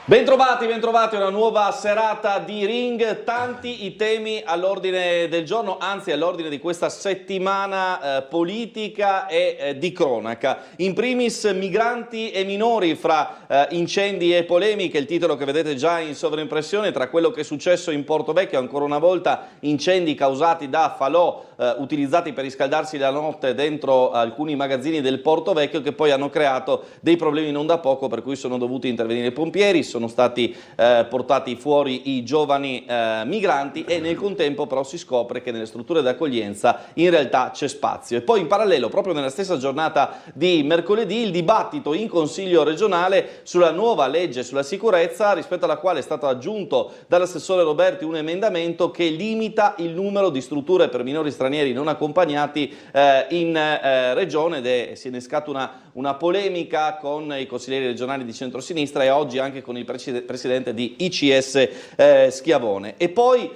Bentrovati, una nuova serata di Ring, tanti i temi all'ordine del giorno, anzi all'ordine di questa settimana politica e di cronaca. In primis migranti e minori fra incendi e polemiche, il titolo che vedete già in sovraimpressione, tra quello che è successo in Portovecchio, ancora una volta incendi causati da falò utilizzati per riscaldarsi la notte dentro alcuni magazzini del Portovecchio, che poi hanno creato dei problemi non da poco, per cui sono dovuti intervenire i pompieri, sono stati portati fuori i giovani migranti e nel contempo però si scopre che nelle strutture d'accoglienza in realtà c'è spazio. E poi in parallelo, proprio nella stessa giornata di mercoledì, il dibattito in Consiglio regionale sulla nuova legge sulla sicurezza, rispetto alla quale è stato aggiunto dall'assessore Roberti un emendamento che limita il numero di strutture per minori stranieri non accompagnati in regione, ed si è innescata una polemica con i consiglieri regionali di centrosinistra e oggi anche con il presidente di ICS Schiavone. E poi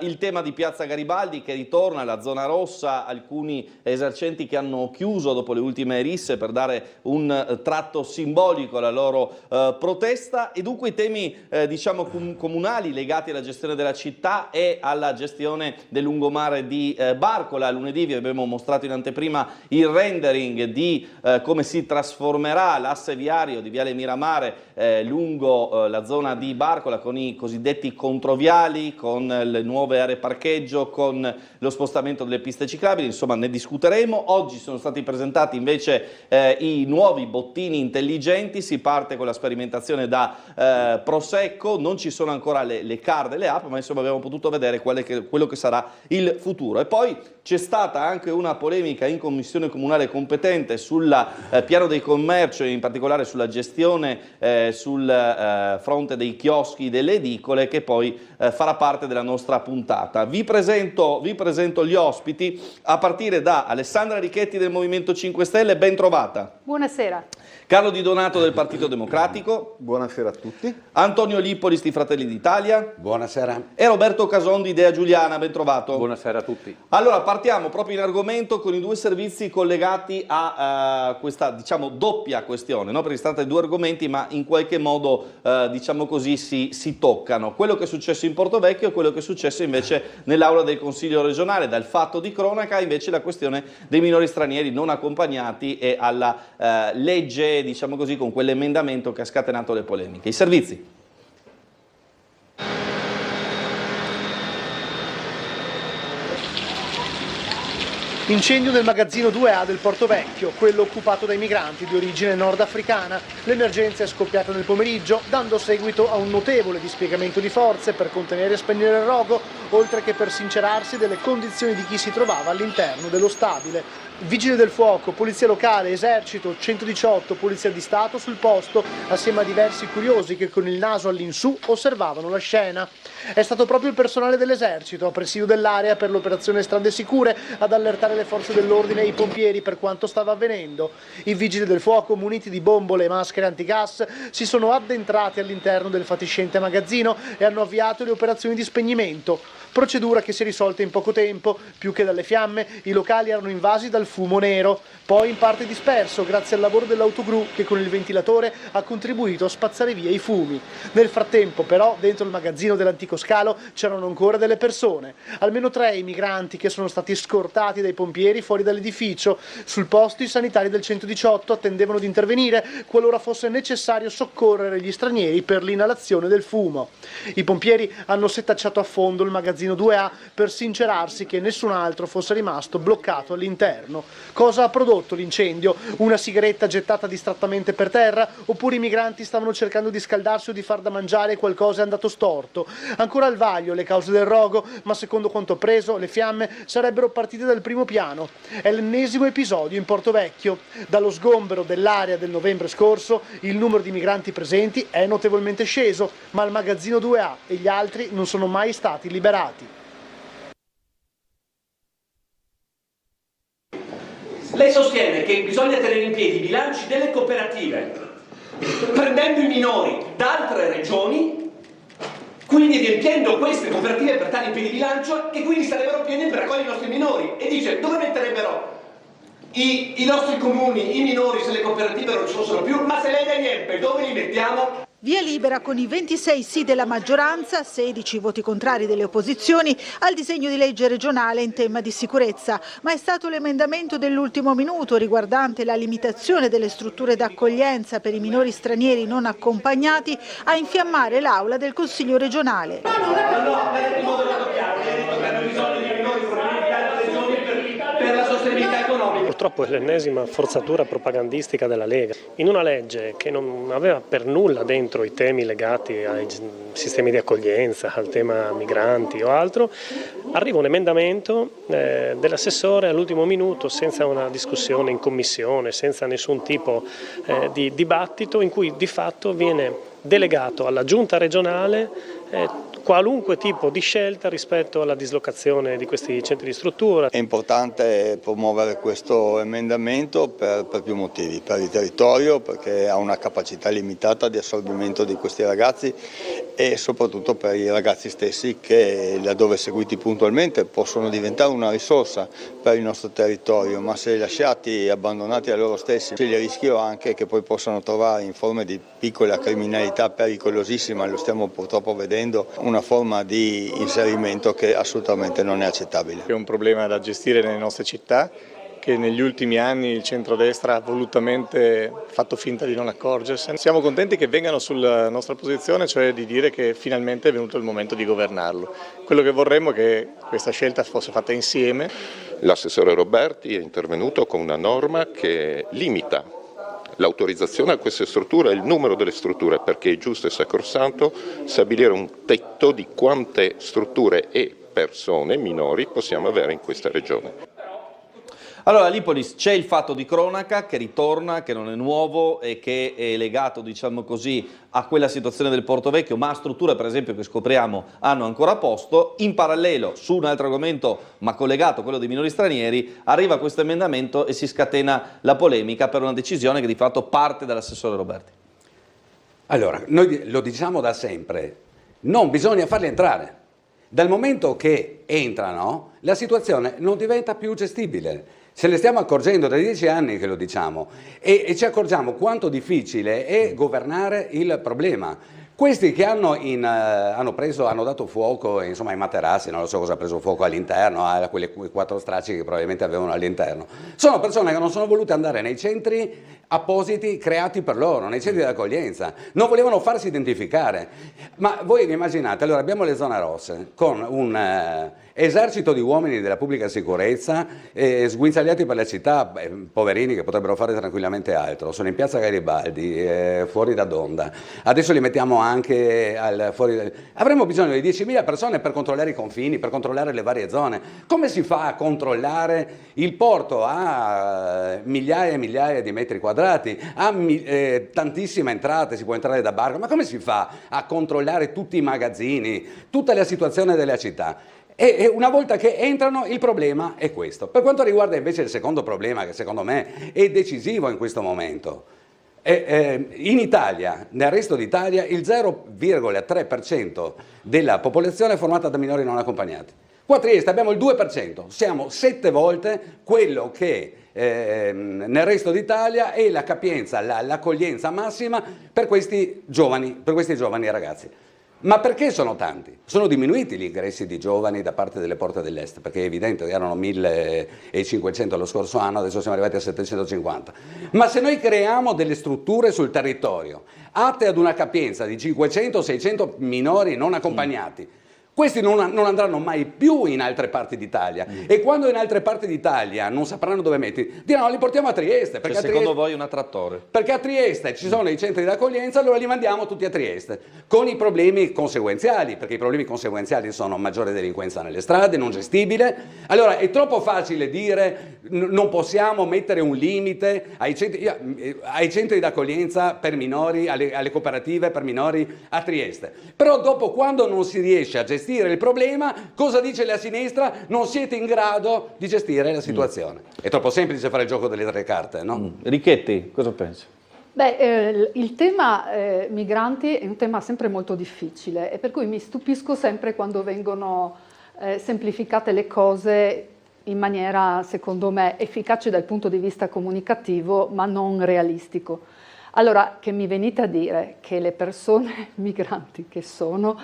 il tema di Piazza Garibaldi, che ritorna alla zona rossa, alcuni esercenti che hanno chiuso dopo le ultime risse per dare un tratto simbolico alla loro protesta, e dunque i temi diciamo comunali legati alla gestione della città e alla gestione del lungomare di Barcola. Lunedì vi abbiamo mostrato in anteprima il rendering di come si trasformerà l'asse viario di Viale Miramare lungo la zona di Barcola, con i cosiddetti controviali, con le nuove aree parcheggio, con lo spostamento delle piste ciclabili. Insomma, ne discuteremo. Oggi sono stati presentati invece i nuovi bottini intelligenti, si parte con la sperimentazione da Prosecco, non ci sono ancora le card e le app, ma insomma abbiamo potuto vedere quello che sarà il futuro. E poi c'è stata anche una polemica in commissione comunale competente sul piano del commercio e in particolare sulla gestione sul fronte dei chioschi delle edicole, che poi farà parte della nostra puntata. Vi presento gli ospiti, a partire da Alessandra Richetti del Movimento 5 Stelle, ben trovata. Buonasera. Carlo Di Donato del Partito Democratico. Buonasera a tutti. Antonio Lippolis di Fratelli d'Italia. Buonasera. E Roberto Cason di Idea Giuliana, ben trovato. Buonasera a tutti. Allora, partiamo proprio in argomento con i due servizi collegati a questa, diciamo, doppia questione, no? Perché si tratta di due argomenti, ma in qualche modo, diciamo così, si toccano. Quello che è successo in Portovecchio e quello che è successo invece nell'aula del Consiglio regionale. Dal fatto di cronaca invece la questione dei minori stranieri non accompagnati e alla legge, diciamo così, con quell'emendamento che ha scatenato le polemiche. I servizi. Incendio nel magazzino 2A del Portovecchio, quello occupato dai migranti di origine nordafricana. L'emergenza è scoppiata nel pomeriggio, dando seguito a un notevole dispiegamento di forze per contenere e spegnere il rogo, oltre che per sincerarsi delle condizioni di chi si trovava all'interno dello stabile. Vigili del fuoco, polizia locale, esercito, 118, polizia di Stato sul posto, assieme a diversi curiosi che con il naso all'insù osservavano la scena. È stato proprio il personale dell'esercito, a presidio dell'area per l'operazione Strade Sicure, ad allertare le forze dell'ordine e i pompieri per quanto stava avvenendo. I vigili del fuoco, muniti di bombole e maschere antigas, si sono addentrati all'interno del fatiscente magazzino e hanno avviato le operazioni di spegnimento. Procedura che si è risolta in poco tempo. Più che dalle fiamme, i locali erano invasi dal fumo nero, poi in parte disperso grazie al lavoro dell'autogru che con il ventilatore ha contribuito a spazzare via i fumi. Nel frattempo però dentro il magazzino dell'antico scalo c'erano ancora delle persone, almeno 3 i migranti che sono stati scortati dai pompieri fuori dall'edificio. Sul posto i sanitari del 118 attendevano di intervenire qualora fosse necessario soccorrere gli stranieri per l'inalazione del fumo. I pompieri hanno setacciato a fondo il magazzino 2A per sincerarsi che nessun altro fosse rimasto bloccato all'interno. Cosa ha prodotto l'incendio? Una sigaretta gettata distrattamente per terra? Oppure i migranti stavano cercando di scaldarsi o di far da mangiare e qualcosa è andato storto? Ancora al vaglio le cause del rogo, ma secondo quanto appreso le fiamme sarebbero partite dal primo piano. È l'ennesimo episodio in Portovecchio. Dallo sgombero dell'area del novembre scorso il numero di migranti presenti è notevolmente sceso, ma il magazzino 2A e gli altri non sono mai stati liberati. Lei sostiene che bisogna tenere in piedi i bilanci delle cooperative, prendendo i minori da altre regioni, quindi riempiendo queste cooperative per tali piedi di bilancio, che quindi sarebbero pieni per raccogliere i nostri minori. E dice, dove metterebbero i nostri comuni, i minori, se le cooperative non ci fossero più? Ma se lei ne riempie, dove li mettiamo? Via libera con i 26 sì della maggioranza, 16 voti contrari delle opposizioni al disegno di legge regionale in tema di sicurezza, ma è stato l'emendamento dell'ultimo minuto riguardante la limitazione delle strutture d'accoglienza per i minori stranieri non accompagnati a infiammare l'aula del Consiglio regionale. Per la sostenibilità economica. Purtroppo è l'ennesima forzatura propagandistica della Lega. In una legge che non aveva per nulla dentro i temi legati ai sistemi di accoglienza, al tema migranti o altro, arriva un emendamento dell'assessore all'ultimo minuto senza una discussione in commissione, senza nessun tipo di dibattito, in cui di fatto viene delegato alla giunta regionale qualunque tipo di scelta rispetto alla dislocazione di questi centri di struttura. È importante promuovere questo emendamento per più motivi, per il territorio, perché ha una capacità limitata di assorbimento di questi ragazzi e soprattutto per i ragazzi stessi che, laddove seguiti puntualmente, possono diventare una risorsa per il nostro territorio, ma se lasciati abbandonati a loro stessi c'è il rischio anche che poi possano trovare in forme di piccola criminalità pericolosissima, lo stiamo purtroppo vedendo, una forma di inserimento che assolutamente non è accettabile. È un problema da gestire nelle nostre città, che negli ultimi anni il centrodestra ha volutamente fatto finta di non accorgersene. Siamo contenti che vengano sulla nostra posizione, cioè di dire che finalmente è venuto il momento di governarlo. Quello che vorremmo è che questa scelta fosse fatta insieme. L'assessore Roberti è intervenuto con una norma che limita l'autorizzazione a queste strutture e il numero delle strutture, perché è giusto e sacrosanto stabilire un tetto di quante strutture e persone minori possiamo avere in questa regione. Allora, a Lipolis c'è il fatto di cronaca che ritorna, che non è nuovo e che è legato, diciamo così, a quella situazione del Porto Vecchio, ma a strutture, per esempio, che scopriamo hanno ancora posto. In parallelo, su un altro argomento, ma collegato, quello dei minori stranieri, arriva questo emendamento e si scatena la polemica per una decisione che di fatto parte dall'assessore Roberti. Allora, noi lo diciamo da sempre, non bisogna farli entrare. Dal momento che entrano, la situazione non diventa più gestibile. Se ne stiamo accorgendo da 10 anni che lo diciamo e ci accorgiamo quanto difficile è governare il problema. Questi che hanno dato fuoco, insomma, ai materassi, non lo so cosa ha preso fuoco all'interno, a quelle 4 stracci che probabilmente avevano all'interno, sono persone che non sono volute andare nei centri appositi creati per loro, nei centri di accoglienza, non volevano farsi identificare. Ma voi vi immaginate, allora abbiamo le zone rosse con un esercito di uomini della pubblica sicurezza sguinzagliati per la città, poverini che potrebbero fare tranquillamente altro, sono in piazza Garibaldi, fuori da Donda, adesso li mettiamo anche fuori. Avremmo bisogno di 10.000 persone per controllare i confini, per controllare le varie zone. Come si fa a controllare il porto a migliaia e migliaia di metri quadrati, ha tantissime entrate, si può entrare da barco, ma come si fa a controllare tutti i magazzini, tutta la situazione della città? E una volta che entrano il problema è questo. Per quanto riguarda invece il secondo problema, che secondo me è decisivo in questo momento, in Italia, nel resto d'Italia, il 0,3% della popolazione è formata da minori non accompagnati. Qua a Trieste abbiamo il 2%, siamo 7 volte quello che nel resto d'Italia è la capienza, l'accoglienza massima per questi giovani ragazzi. Ma perché sono tanti? Sono diminuiti gli ingressi di giovani da parte delle porte dell'est, perché è evidente che erano 1.500 lo scorso anno, adesso siamo arrivati a 750. Ma se noi creiamo delle strutture sul territorio atte ad una capienza di 500-600 minori non accompagnati, questi non andranno mai più in altre parti d'Italia e quando in altre parti d'Italia non sapranno dove metterli, diranno li portiamo a Trieste. Perché secondo voi è un attrattore? Perché a Trieste ci sono i centri d'accoglienza, allora li mandiamo tutti a Trieste, con i problemi conseguenziali, perché i problemi conseguenziali sono maggiore delinquenza nelle strade, non gestibile. Allora è troppo facile dire non possiamo mettere un limite ai centri d'accoglienza per minori, alle cooperative per minori a Trieste. Però dopo, quando non si riesce a gestire il problema, cosa dice la sinistra? Non siete in grado di gestire la situazione. È troppo semplice fare il gioco delle 3 carte, no? Richetti, cosa pensi? Beh, il tema migranti è un tema sempre molto difficile e per cui mi stupisco sempre quando vengono semplificate le cose in maniera, secondo me, efficace dal punto di vista comunicativo, ma non realistico. Allora, che mi venite a dire che le persone migranti che sono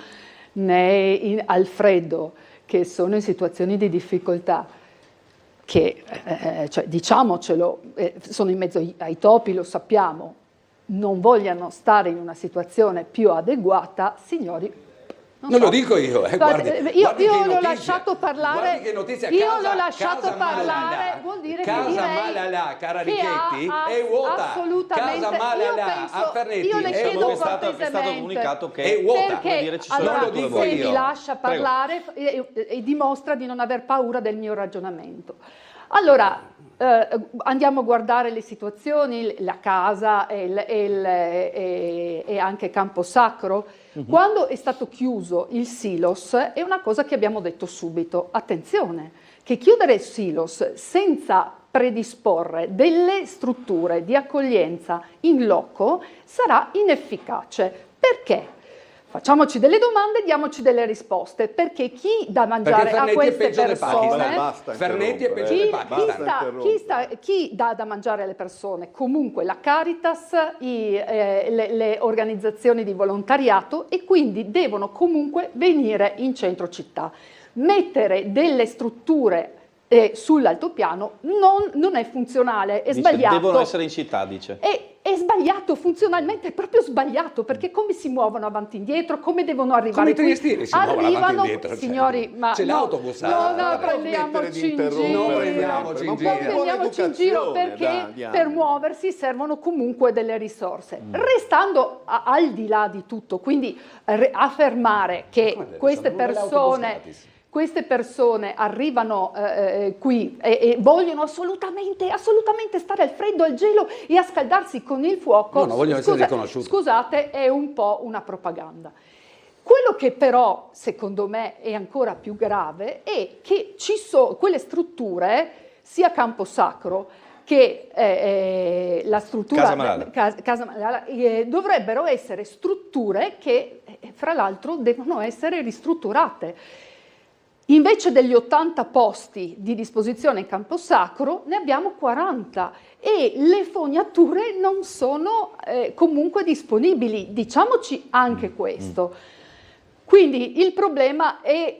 al freddo, che sono in situazioni di difficoltà, che, cioè, diciamocelo, sono in mezzo ai topi, lo sappiamo, non vogliano stare in una situazione più adeguata, signori. Non lo dico io, guardi, io che l'ho lasciato parlare, vuol dire che Casa Malalà, cara Richetti, è vuota. Assolutamente. Casa Malalà a Fernetti io le chiedo è stato comunicato che è vuota. Perché non lo dico se io. mi lascia parlare e dimostra di non aver paura del mio ragionamento. Allora, andiamo a guardare le situazioni, la casa e anche Camposacro. Quando è stato chiuso il silos è una cosa che abbiamo detto subito, attenzione, che chiudere il silos senza predisporre delle strutture di accoglienza in loco sarà inefficace. Perché? Facciamoci delle domande, diamoci delle risposte, perché chi dà mangiare a queste persone, Fernetti è peggio del Pakistan. chi dà da mangiare alle persone? Comunque la Caritas, le organizzazioni di volontariato, e quindi devono comunque venire in centro città. Mettere delle strutture sull'altopiano non è funzionale, è sbagliato. Devono essere in città, dice. È sbagliato, funzionalmente è proprio sbagliato, perché come si muovono avanti e indietro, come devono arrivare come qui? i triestini si muovono avanti e indietro, signori, ma c'è l'autobus, non prendiamoci in giro, perché per muoversi servono comunque delle risorse. Restando al di là di tutto, quindi affermare che queste persone arrivano qui e vogliono assolutamente stare al freddo, al gelo e a scaldarsi con il fuoco. No, vogliono essere riconosciuti. Scusate, è un po' una propaganda. Quello che però, secondo me, è ancora più grave è che ci sono quelle strutture, sia Camposacro che la struttura Casa Malalà, dovrebbero essere strutture che, fra l'altro, devono essere ristrutturate. Invece degli 80 posti di disposizione in Camposacro ne abbiamo 40 e le fognature non sono comunque disponibili, diciamoci anche questo. Quindi il problema è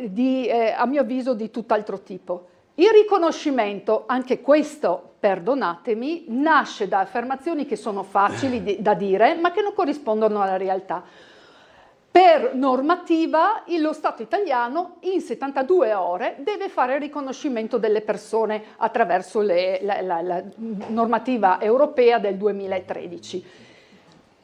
a mio avviso di tutt'altro tipo. Il riconoscimento, anche questo, perdonatemi, nasce da affermazioni che sono facili da dire ma che non corrispondono alla realtà. Per normativa, lo Stato italiano in 72 ore deve fare il riconoscimento delle persone attraverso la normativa europea del 2013.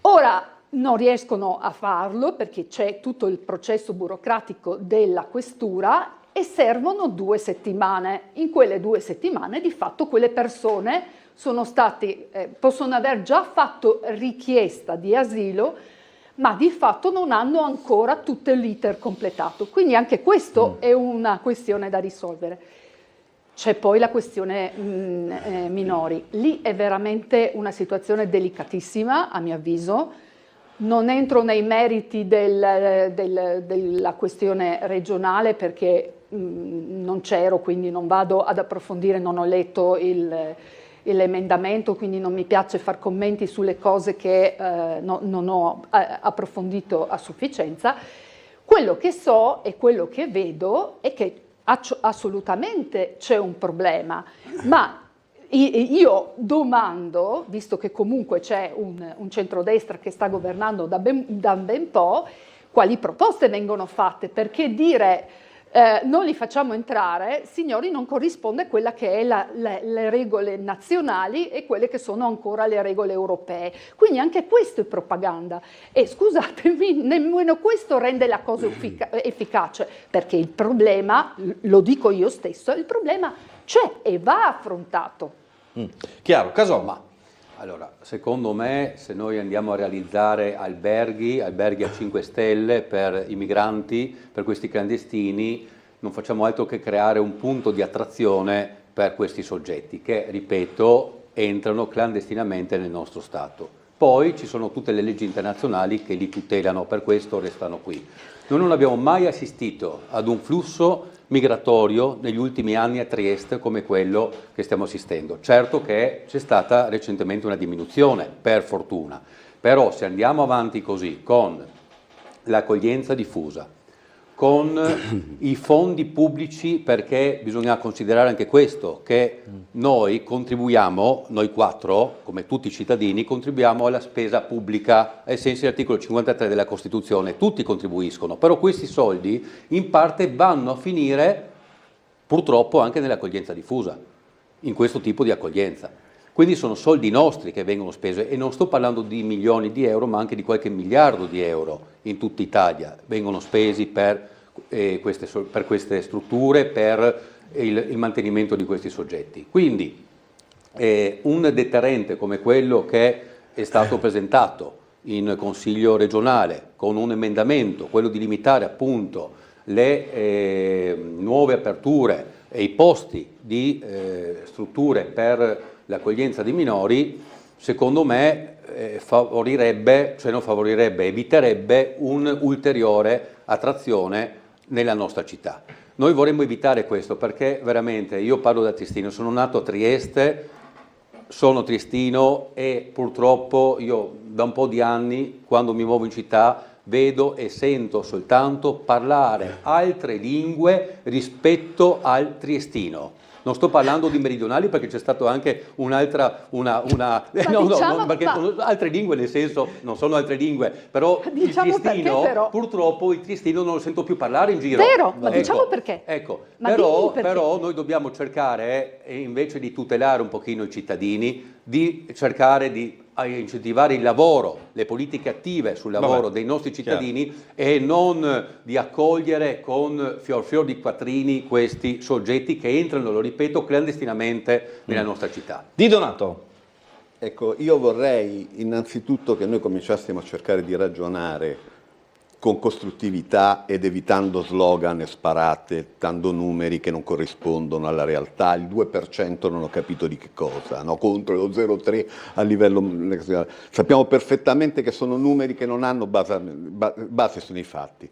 Ora non riescono a farlo perché c'è tutto il processo burocratico della questura e servono 2 settimane. In quelle 2 settimane, di fatto, quelle persone possono aver già fatto richiesta di asilo, ma di fatto non hanno ancora tutto l'iter completato. Quindi anche questo è una questione da risolvere. C'è poi la questione minori. Lì è veramente una situazione delicatissima, a mio avviso. Non entro nei meriti della questione regionale perché non c'ero, quindi non vado ad approfondire, non ho letto l'emendamento, quindi non mi piace far commenti sulle cose che non ho approfondito a sufficienza. Quello che so e quello che vedo è che assolutamente c'è un problema, ma io domando, visto che comunque c'è un centrodestra che sta governando da ben po', quali proposte vengono fatte, perché dire non li facciamo entrare, signori, non corrisponde a quella che è le regole nazionali e quelle che sono ancora le regole europee. Quindi anche questo è propaganda e scusatemi, nemmeno questo rende la cosa efficace, perché il problema, lo dico io stesso, il problema c'è e va affrontato. Chiaro, Casomma. Allora, secondo me, se noi andiamo a realizzare alberghi a 5 stelle per i migranti, per questi clandestini, non facciamo altro che creare un punto di attrazione per questi soggetti che, ripeto, entrano clandestinamente nel nostro Stato. Poi ci sono tutte le leggi internazionali che li tutelano, per questo restano qui. Noi non abbiamo mai assistito ad un flusso migratorio negli ultimi anni a Trieste come quello che stiamo assistendo. Certo che c'è stata recentemente una diminuzione, per fortuna, però se andiamo avanti così con l'accoglienza diffusa, con i fondi pubblici, perché bisogna considerare anche questo, che noi contribuiamo, noi 4, come tutti i cittadini, contribuiamo alla spesa pubblica ai sensi dell'articolo 53 della Costituzione, tutti contribuiscono, però questi soldi in parte vanno a finire purtroppo anche nell'accoglienza diffusa, in questo tipo di accoglienza. Quindi sono soldi nostri che vengono spesi, e non sto parlando di milioni di euro, ma anche di qualche miliardo di euro in tutta Italia vengono spesi per queste strutture, per il mantenimento di questi soggetti. Quindi un deterrente come quello che è stato presentato in Consiglio regionale con un emendamento, quello di limitare appunto le nuove aperture e i posti di strutture per l'accoglienza di minori, secondo me eviterebbe un'ulteriore attrazione nella nostra città. Noi vorremmo evitare questo perché veramente, io parlo da triestino, sono nato a Trieste, sono triestino e purtroppo io da un po' di anni, quando mi muovo in città, vedo e sento soltanto parlare altre lingue rispetto al triestino. Non sto parlando di meridionali perché c'è stato anche altre lingue, nel senso, non sono altre lingue, però diciamo il triestino, però, purtroppo il triestino non lo sento più parlare in giro. Vero, ma diciamo perché. Ecco, ma però noi dobbiamo cercare, invece di tutelare un pochino i cittadini, di cercare di incentivare il lavoro, le politiche attive sul lavoro dei nostri cittadini, e non di accogliere con fior di quattrini questi soggetti che entrano, lo ripeto, clandestinamente nella nostra città. Di Donato. Ecco, io vorrei innanzitutto che noi cominciassimo a cercare di ragionare con costruttività ed evitando slogan e sparate, dando numeri che non corrispondono alla realtà. Il 2% non ho capito di che cosa, no? Contro lo 0,3 a livello nazionale. Sappiamo perfettamente che sono numeri che non hanno base sui fatti,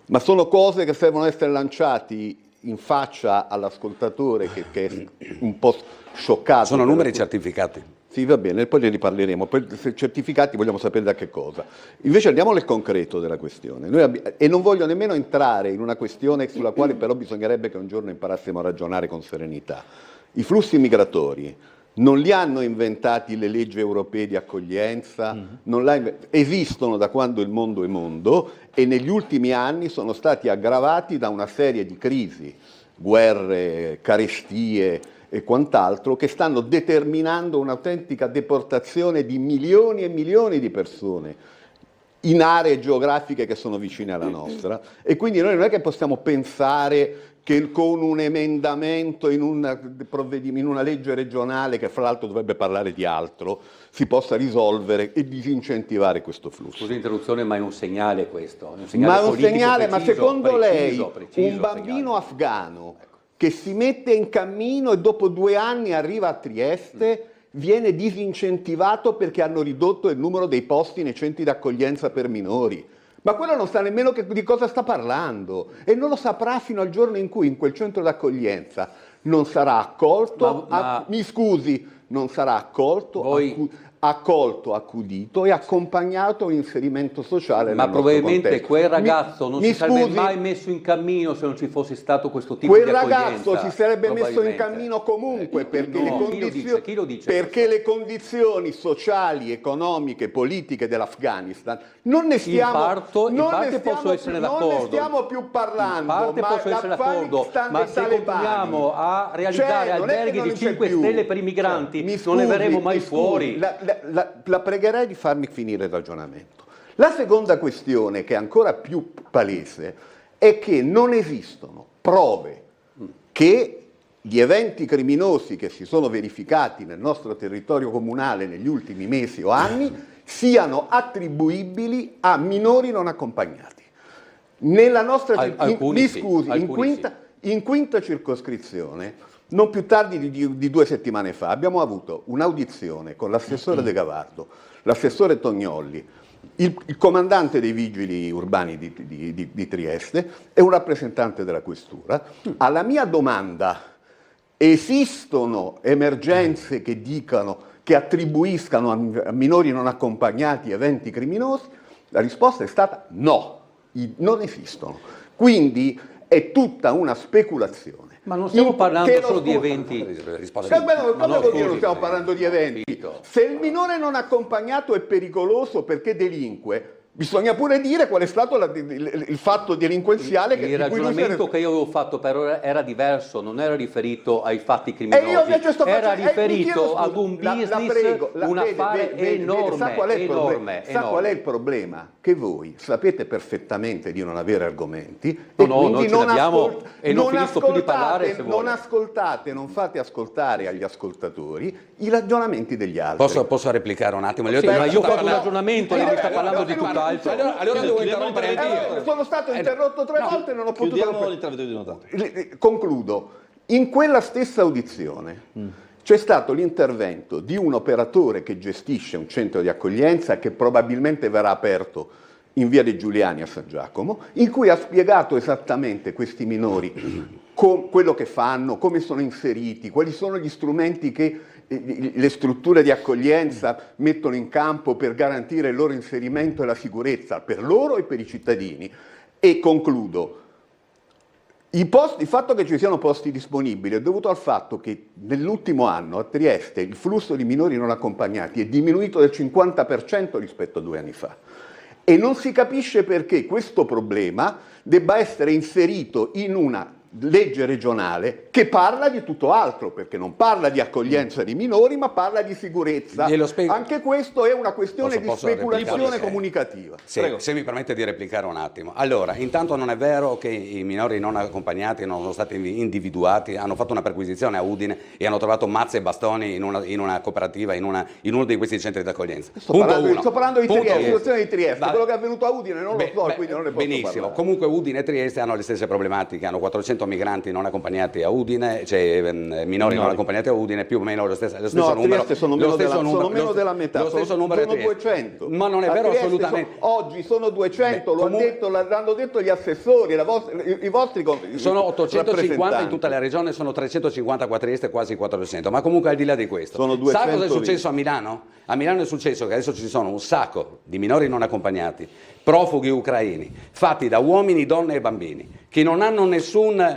ma sono cose che servono essere lanciati in faccia all'ascoltatore che è un po' scioccato. Sono numeri certificati. Sì, va bene, poi ne riparleremo. Poi, se certificati, vogliamo sapere da che cosa. Invece andiamo nel concreto della questione. E non voglio nemmeno entrare in una questione sulla quale però bisognerebbe che un giorno imparassimo a ragionare con serenità. I flussi migratori non li hanno inventati le leggi europee di accoglienza, esistono da quando il mondo è mondo, e negli ultimi anni sono stati aggravati da una serie di crisi, guerre, carestie e quant'altro, che stanno determinando un'autentica deportazione di milioni e milioni di persone in aree geografiche che sono vicine alla nostra, e quindi noi non è che possiamo pensare che con un emendamento in una legge regionale, che fra l'altro dovrebbe parlare di altro, si possa risolvere e disincentivare questo flusso. Scusa l'interruzione, ma è un segnale questo? È un segnale ma è un segnale, preciso, ma secondo preciso, lei un bambino afghano che si mette in cammino e dopo 2 anni arriva a Trieste viene disincentivato perché hanno ridotto il numero dei posti nei centri d'accoglienza per minori? Ma quello non sa nemmeno di cosa sta parlando, e non lo saprà fino al giorno in cui in quel centro d'accoglienza non sarà accolto, mi scusi, non sarà accolto, accolto, accudito e accompagnato all'inserimento sociale. Ma probabilmente quel ragazzo non si sarebbe mai messo in cammino se non ci fosse stato questo tipo di accoglienza. Quel ragazzo si sarebbe messo in cammino comunque perché, le condizioni sociali, economiche, politiche dell'Afghanistan non ne stiamo più parlando. In parte posso essere d'accordo, ma se continuiamo a realizzare alberghi di 5 stelle per i migranti non ne verremo mai fuori. La pregherei di farmi finire il ragionamento. La seconda questione, che è ancora più palese, è che non esistono prove che gli eventi criminosi che si sono verificati nel nostro territorio comunale negli ultimi mesi o anni siano attribuibili a minori non accompagnati. Nella nostra in quinta circoscrizione, non più tardi di 2 settimane fa, abbiamo avuto un'audizione con l'assessore De Gavardo, l'assessore Tognolli il comandante dei vigili urbani di Trieste è un rappresentante della questura. Alla mia domanda, esistono emergenze che attribuiscano a minori non accompagnati eventi criminosi? La risposta è stata no, non esistono. Quindi è tutta una speculazione. Ma non stiamo parlando solo di eventi. Come vuol dire non stiamo parlando di eventi? Se il minore non accompagnato è pericoloso perché delinque, bisogna pure dire qual è stato il fatto delinquenziale il ragionamento che io avevo fatto però era diverso, non era riferito ai fatti criminosi, era riferito ad un business, un affare enorme. Sa qual è il problema? Che voi sapete perfettamente di non avere argomenti e quindi non abbiamo e non finisco più di parlare se vuole. Non ascoltate, non fate ascoltare agli ascoltatori i ragionamenti degli altri. Posso replicare un attimo? Ma io ho fatto un ragionamento, lei mi sta parlando di tutt'altro. Allora devo interrompere anch'io. Sono stato interrotto 3 volte e non ho potuto. Concludo. In quella stessa audizione c'è stato l'intervento di un operatore che gestisce un centro di accoglienza che probabilmente verrà aperto in via dei Giuliani a San Giacomo, in cui ha spiegato esattamente questi minori quello che fanno, come sono inseriti, quali sono gli strumenti che le strutture di accoglienza mettono in campo per garantire il loro inserimento e la sicurezza per loro e per i cittadini. E concludo. Il fatto che ci siano posti disponibili è dovuto al fatto che nell'ultimo anno a Trieste il flusso di minori non accompagnati è diminuito del 50% rispetto a 2 anni fa. E non si capisce perché questo problema debba essere inserito in una legge regionale che parla di tutto altro, perché non parla di accoglienza di minori ma parla di sicurezza. Anche questo è una questione di speculazione comunicativa. Se mi permette di replicare un attimo. Allora, intanto non è vero che i minori non accompagnati non sono stati individuati, hanno fatto una perquisizione a Udine e hanno trovato mazze e bastoni in una cooperativa, in uno di questi centri d'accoglienza. Sto parlando di Trieste, la situazione di Trieste. Quello che è avvenuto a Udine non lo so, quindi non ne posso benissimo. parlare. Comunque Udine e Trieste hanno le stesse problematiche, hanno 400 migranti non accompagnati a Udine, cioè minori non accompagnati a Udine, più o meno lo stesso numero. Sono meno della metà, sono 200. Ma non è vero assolutamente. Oggi sono 200, l'hanno detto gli assessori, i vostri sono 850 in tutta la regione, sono 350 qua a Trieste, quasi 400. Ma comunque al di là di questo, sa cosa è successo a Milano? A Milano è successo che adesso ci sono un sacco di minori non accompagnati, profughi ucraini, fatti da uomini, donne e bambini, che non hanno nessun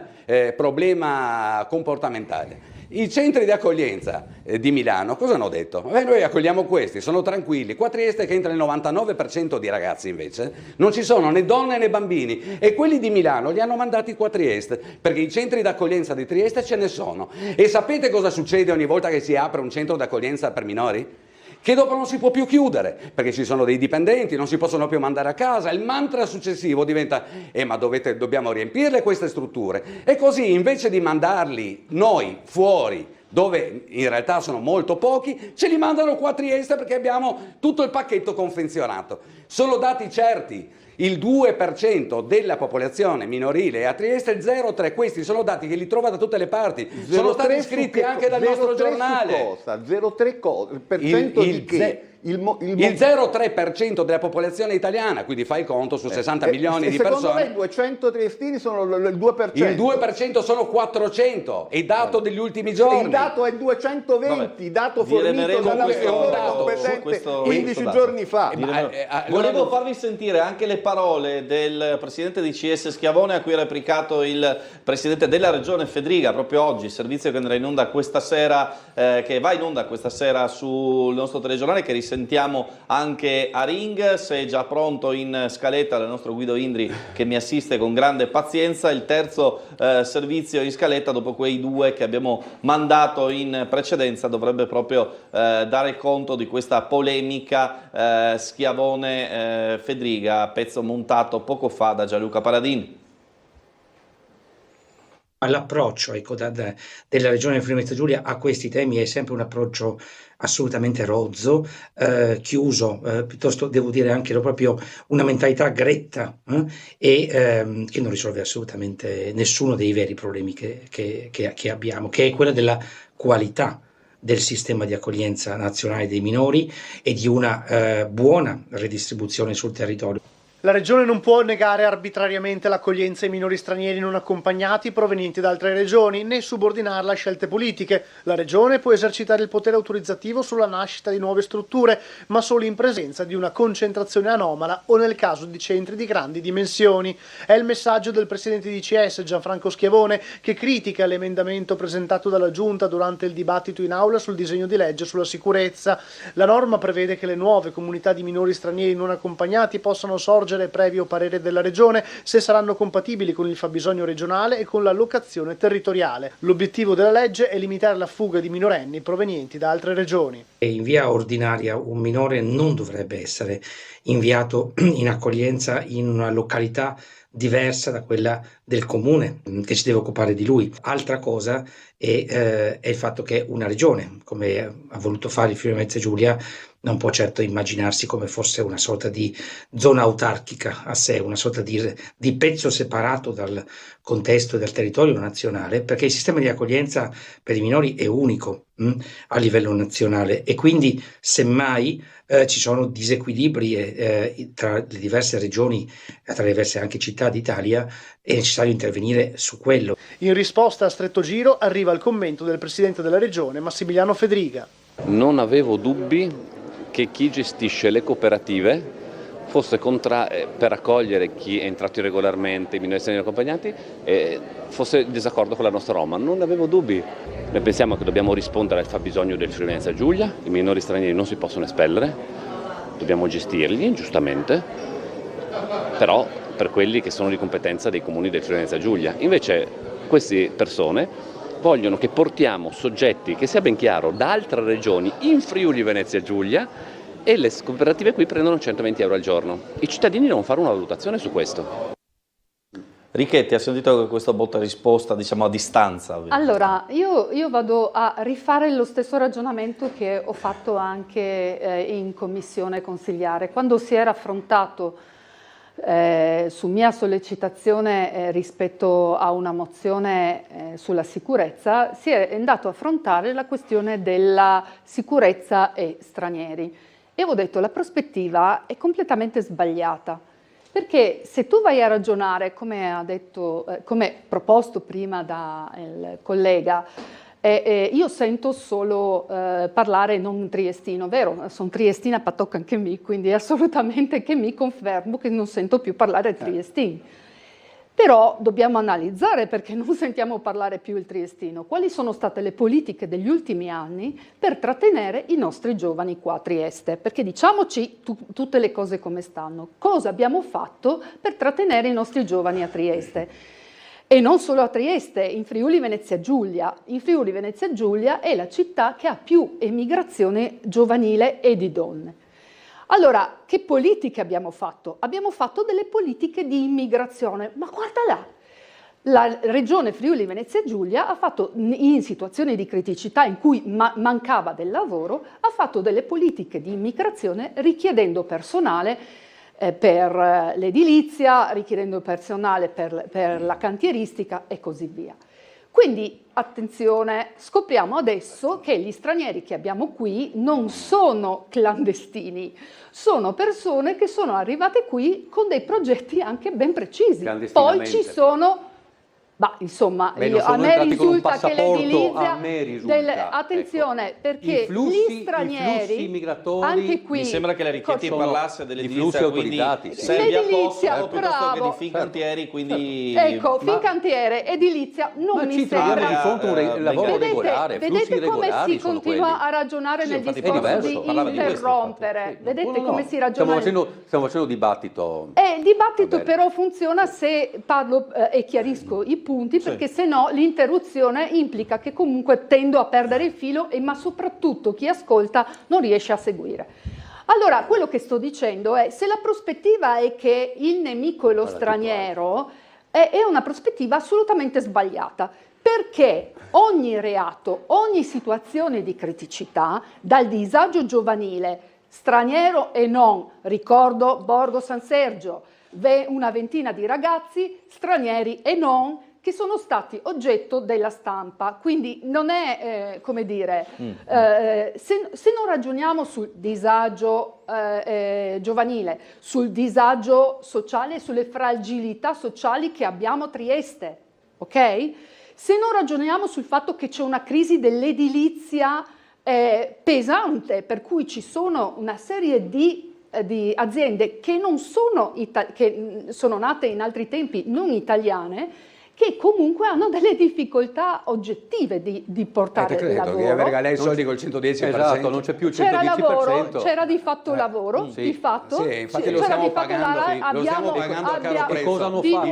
problema comportamentale. I centri di accoglienza di Milano cosa hanno detto? Noi accogliamo questi, sono tranquilli. Qua a Trieste che entra il 99% di ragazzi invece, non ci sono né donne né bambini, e quelli di Milano li hanno mandati qua a Trieste, perché i centri d'accoglienza di Trieste ce ne sono. E sapete cosa succede ogni volta che si apre un centro d'accoglienza per minori? Che dopo non si può più chiudere, perché ci sono dei dipendenti, non si possono più mandare a casa. Il mantra successivo diventa ma dobbiamo riempirle queste strutture. E così, invece di mandarli noi fuori, dove in realtà sono molto pochi, ce li mandano qua a Trieste perché abbiamo tutto il pacchetto confezionato. Sono dati certi. Il 2% della popolazione minorile è a Trieste, il 0,3%. Questi sono dati che li trova da tutte le parti. Sono stati scritti anche dal nostro giornale. 0,3% di che? Il 0,3% della popolazione italiana, quindi fai il conto su 60 milioni di persone. Secondo me i 200 triestini sono il 2%. Il 2% sono 400, è dato degli ultimi giorni. Il dato è 220, dato fornito dall'assessore competente 15 giorni fa. Volevo farvi sentire anche le parole del presidente di CS Schiavone, a cui ha replicato il presidente della regione Fedriga proprio oggi, servizio che andrà in onda questa sera, che va in onda questa sera sul nostro telegiornale, che risentiamo anche a Ring. Se è già pronto in scaletta il nostro Guido Indri, che mi assiste con grande pazienza, il terzo servizio in scaletta dopo quei 2 che abbiamo mandato in precedenza dovrebbe proprio dare conto di questa polemica Schiavone-Fedriga, pezzo montato poco fa da Gianluca Paladini. L'approccio della regione Friuli-Venezia Giulia a questi temi è sempre un approccio assolutamente rozzo, chiuso, piuttosto devo dire anche proprio una mentalità gretta che non risolve assolutamente nessuno dei veri problemi che abbiamo, che è quella della qualità del sistema di accoglienza nazionale dei minori e di una buona redistribuzione sul territorio. La Regione non può negare arbitrariamente l'accoglienza ai minori stranieri non accompagnati provenienti da altre regioni, né subordinarla a scelte politiche. La Regione può esercitare il potere autorizzativo sulla nascita di nuove strutture, ma solo in presenza di una concentrazione anomala o nel caso di centri di grandi dimensioni. È il messaggio del presidente di ICS, Gianfranco Schiavone, che critica l'emendamento presentato dalla Giunta durante il dibattito in aula sul disegno di legge sulla sicurezza. La norma prevede che le nuove comunità di minori stranieri non accompagnati possano sorgere previo parere della Regione se saranno compatibili con il fabbisogno regionale e con la locazione territoriale. L'obiettivo della legge è limitare la fuga di minorenni provenienti da altre regioni. In via ordinaria un minore non dovrebbe essere inviato in accoglienza in una località diversa da quella del comune che si deve occupare di lui. Altra cosa è il fatto che una regione, come ha voluto fare il Friuli Venezia Giulia, non può certo immaginarsi come fosse una sorta di zona autarchica a sé, una sorta di pezzo separato dal contesto e dal territorio nazionale, perché il sistema di accoglienza per i minori è unico a livello nazionale e quindi semmai ci sono disequilibri tra le diverse regioni, tra le diverse anche città d'Italia, è necessario intervenire su quello. In risposta a stretto giro arriva il commento del presidente della regione, Massimiliano Fedriga. Non avevo dubbi che chi gestisce le cooperative fosse per accogliere chi è entrato irregolarmente, i minori stranieri accompagnati, fosse in disaccordo con la nostra norma. Non avevo dubbi. Noi pensiamo che dobbiamo rispondere al fabbisogno del Friuli Venezia Giulia, i minori stranieri non si possono espellere, dobbiamo gestirli giustamente, però per quelli che sono di competenza dei comuni del Friuli Venezia Giulia. Invece queste persone vogliono che portiamo soggetti, che sia ben chiaro, da altre regioni in Friuli Venezia Giulia e le cooperative qui prendono 120 euro al giorno. I cittadini devono fare una valutazione su questo. Richetti, ha sentito questa botta risposta, diciamo a distanza? Allora, io vado a rifare lo stesso ragionamento che ho fatto anche in commissione consigliare. Quando si era affrontato su mia sollecitazione rispetto a una mozione sulla sicurezza, si è andato a affrontare la questione della sicurezza e stranieri. E avevo detto la prospettiva è completamente sbagliata, perché se tu vai a ragionare, come ha detto, come proposto prima dal collega, io sento solo parlare non triestino, vero? Sono triestina patocca anche me, quindi assolutamente che mi confermo che non sento più parlare triestino. Però dobbiamo analizzare perché non sentiamo parlare più il triestino. Quali sono state le politiche degli ultimi anni per trattenere i nostri giovani qua a Trieste? Perché diciamoci tutte le cose come stanno. Cosa abbiamo fatto per trattenere i nostri giovani a Trieste? E non solo a Trieste, in Friuli Venezia Giulia. In Friuli Venezia Giulia è la città che ha più emigrazione giovanile e di donne. Allora, che politiche abbiamo fatto? Abbiamo fatto delle politiche di immigrazione, ma guarda là, la regione Friuli Venezia Giulia ha fatto, in situazioni di criticità in cui mancava del lavoro, ha fatto delle politiche di immigrazione richiedendo personale per l'edilizia, richiedendo personale per la cantieristica e così via. Quindi, attenzione, scopriamo adesso che gli stranieri che abbiamo qui non sono clandestini, sono persone che sono arrivate qui con dei progetti anche ben precisi. Poi ci sono... Ma insomma, a me risulta che l'edilizia... Attenzione, perché gli stranieri, migratori, anche qui... Mi sembra che la Richetti parlasse dell'edilizia, quindi Serbia piuttosto che di Fincantieri, quindi... Ecco, Fincantiere, edilizia, non mi sembra... di fronte a un lavoro regolare, vedete come si continua a ragionare nel discorso di interrompere? Vedete come si ragiona? Stiamo facendo dibattito. Il dibattito però funziona se parlo e chiarisco i punti, perché se no l'interruzione implica che comunque tendo a perdere il filo ma soprattutto chi ascolta non riesce a seguire. Allora, quello che sto dicendo è, se la prospettiva è che il nemico è lo straniero, è una prospettiva assolutamente sbagliata, perché ogni reato, ogni situazione di criticità, dal disagio giovanile, straniero e non, ricordo Borgo San Sergio, una ventina di ragazzi, stranieri e non, che sono stati oggetto della stampa. Quindi non è, come dire, se non ragioniamo sul disagio giovanile, sul disagio sociale e sulle fragilità sociali che abbiamo a Trieste, ok? Se non ragioniamo sul fatto che c'è una crisi dell'edilizia pesante, per cui ci sono una serie di aziende che non sono, che sono nate in altri tempi, non italiane, che comunque hanno delle difficoltà oggettive di portare il lavoro. Che avere lei i soldi col 110%. Esatto, non c'è più il 110%. C'era lavoro, c'era di fatto lavoro, di fatto. Sì, infatti lo stiamo pagando, lo stiamo pagando a caro prezzo. Cosa hanno Di fatto?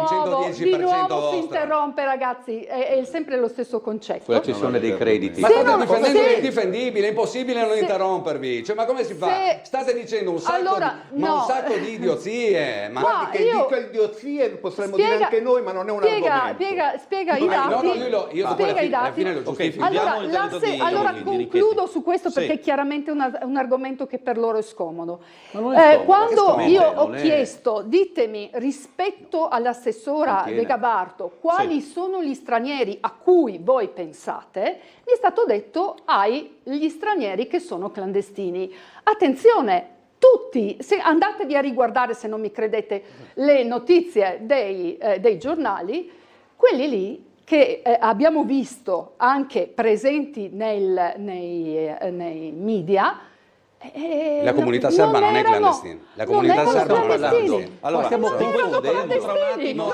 di nuovo si interrompe, ragazzi, è sempre lo stesso concetto. Sulla cessione dei crediti. Ma state difendendo l'indifendibile, è impossibile non interrompervi. Cioè, ma come si fa? State dicendo un sacco di idiozie. Ma guardi che dico idiozie potremmo dire anche noi, ma non è un argomento. Spiega i dati. Spiega i dati. Allora concludo su questo perché chiaramente è un argomento che per loro è scomodo. Quando io ho chiesto, ditemi rispetto all'assessora De Gabarto quali sono gli stranieri a cui voi pensate, mi è stato detto gli stranieri che sono clandestini. Attenzione, tutti, andatevi a riguardare, se non mi credete, le notizie dei giornali. Quelli lì che abbiamo visto anche presenti nei media, la comunità serba non è clandestina. La comunità serba non è clandestina. Allora, stiamo confondendo.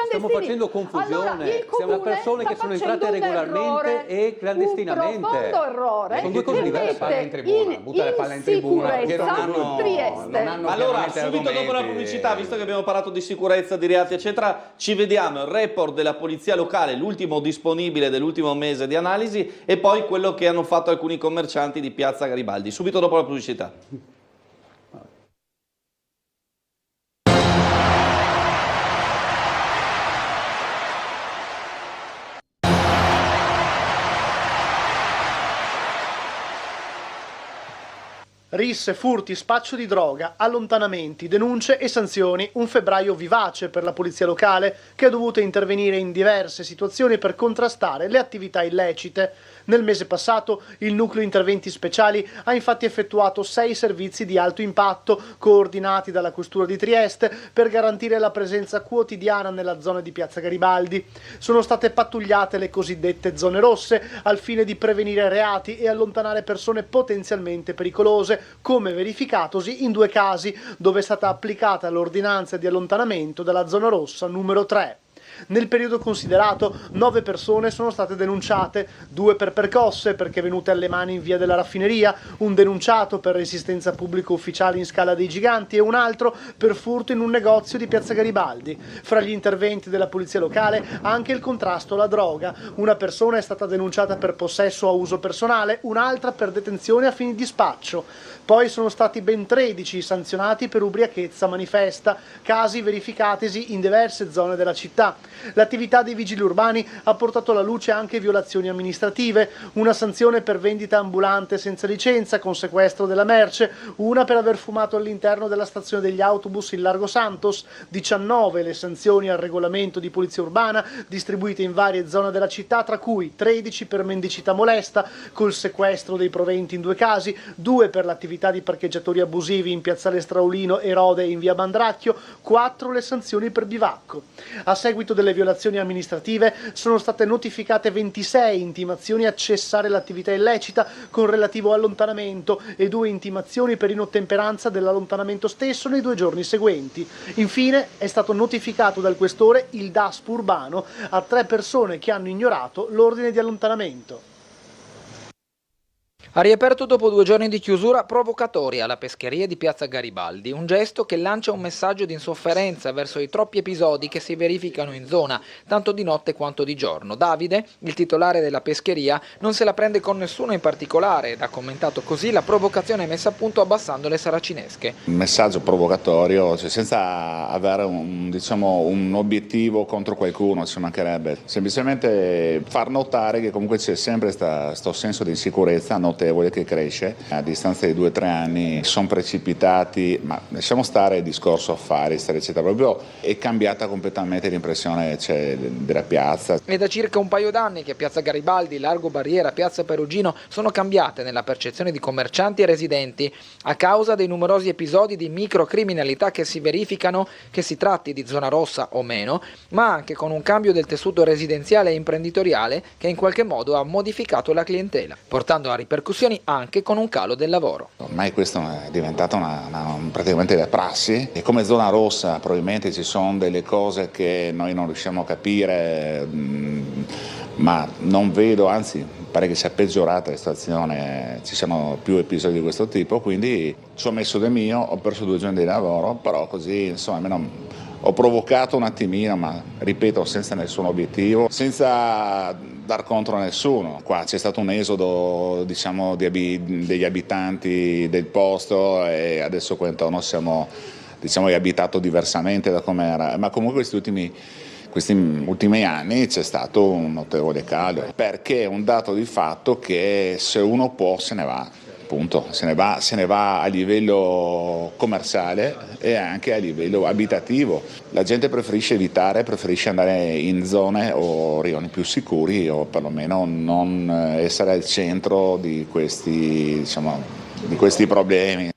Stiamo facendo confusione. Siamo persone che sono entrate regolarmente e clandestinamente. Un profondo errore. Sono due cose diverse. Buttare palla in tribuna. Che non hanno Trieste. Allora, subito dopo la pubblicità, visto che abbiamo parlato di sicurezza, di reati, eccetera, ci vediamo il report della polizia locale, l'ultimo disponibile dell'ultimo mese di analisi, e poi quello che hanno fatto alcuni commercianti di Piazza Garibaldi. Subito dopo la pubblicità. Risse, furti, spaccio di droga, allontanamenti, denunce e sanzioni. Un febbraio vivace per la polizia locale, che ha dovuto intervenire in diverse situazioni per contrastare le attività illecite. Nel mese passato il nucleo interventi speciali ha infatti effettuato 6 servizi di alto impatto coordinati dalla questura di Trieste per garantire la presenza quotidiana nella zona di Piazza Garibaldi. Sono state pattugliate le cosiddette zone rosse al fine di prevenire reati e allontanare persone potenzialmente pericolose, come verificatosi in 2 casi dove è stata applicata l'ordinanza di allontanamento dalla zona rossa numero 3. Nel periodo considerato 9 persone sono state denunciate, 2 per percosse perché venute alle mani in via della Raffineria, un denunciato per resistenza pubblico ufficiale in Scala dei Giganti e un altro per furto in un negozio di Piazza Garibaldi. Fra gli interventi della polizia locale anche il contrasto alla droga. Una persona è stata denunciata per possesso a uso personale, un'altra per detenzione a fini di spaccio. Poi sono stati ben 13 sanzionati per ubriachezza manifesta, casi verificatisi in diverse zone della città. L'attività dei vigili urbani ha portato alla luce anche violazioni amministrative, una sanzione per vendita ambulante senza licenza con sequestro della merce, una per aver fumato all'interno della stazione degli autobus in Largo Santos, 19 le sanzioni al regolamento di polizia urbana distribuite in varie zone della città, tra cui 13 per mendicità molesta col sequestro dei proventi in 2 casi, 2 per l'attività di parcheggiatori abusivi in Piazzale Straulino e Rode in via Bandracchio, 4 le sanzioni per bivacco. A seguito delle violazioni amministrative sono state notificate 26 intimazioni a cessare l'attività illecita con relativo allontanamento e 2 intimazioni per inottemperanza dell'allontanamento stesso nei 2 giorni seguenti. Infine è stato notificato dal questore il DASPO urbano a 3 persone che hanno ignorato l'ordine di allontanamento. Ha riaperto dopo 2 giorni di chiusura provocatoria la pescheria di Piazza Garibaldi, un gesto che lancia un messaggio di insofferenza verso i troppi episodi che si verificano in zona, tanto di notte quanto di giorno. Davide, il titolare della pescheria, non se la prende con nessuno in particolare ed ha commentato così la provocazione messa a punto abbassando le saracinesche. Un messaggio provocatorio, cioè senza avere un obiettivo contro qualcuno, ci mancherebbe. Semplicemente far notare che comunque c'è sempre questo senso di insicurezza, notare notevole che cresce. A distanza di 2 o 3 anni sono precipitati, ma lasciamo stare il discorso affari, eccetera, proprio è cambiata completamente l'impressione della piazza. È da circa un paio d'anni che Piazza Garibaldi, Largo Barriera, Piazza Perugino sono cambiate nella percezione di commercianti e residenti a causa dei numerosi episodi di microcriminalità che si verificano, che si tratti di zona rossa o meno, ma anche con un cambio del tessuto residenziale e imprenditoriale che in qualche modo ha modificato la clientela, portando a ripercussioni anche con un calo del lavoro. Ormai questo è diventato praticamente la prassi e come zona rossa probabilmente ci sono delle cose che noi non riusciamo a capire, ma non vedo, anzi pare che sia peggiorata la situazione, ci sono più episodi di questo tipo, quindi ci ho messo del mio, ho perso 2 giorni di lavoro, però così insomma almeno ho provocato un attimino, ma ripeto senza nessun obiettivo, senza dar contro a nessuno. Qua c'è stato un esodo diciamo degli abitanti del posto e adesso quanto siamo diciamo abitato diversamente da come era, ma comunque questi ultimi anni c'è stato un notevole calo, perché è un dato di fatto che se uno può se ne va, appunto, se ne va a livello commerciale e anche a livello abitativo. La gente preferisce andare in zone o rioni più sicuri o perlomeno non essere al centro di questi problemi.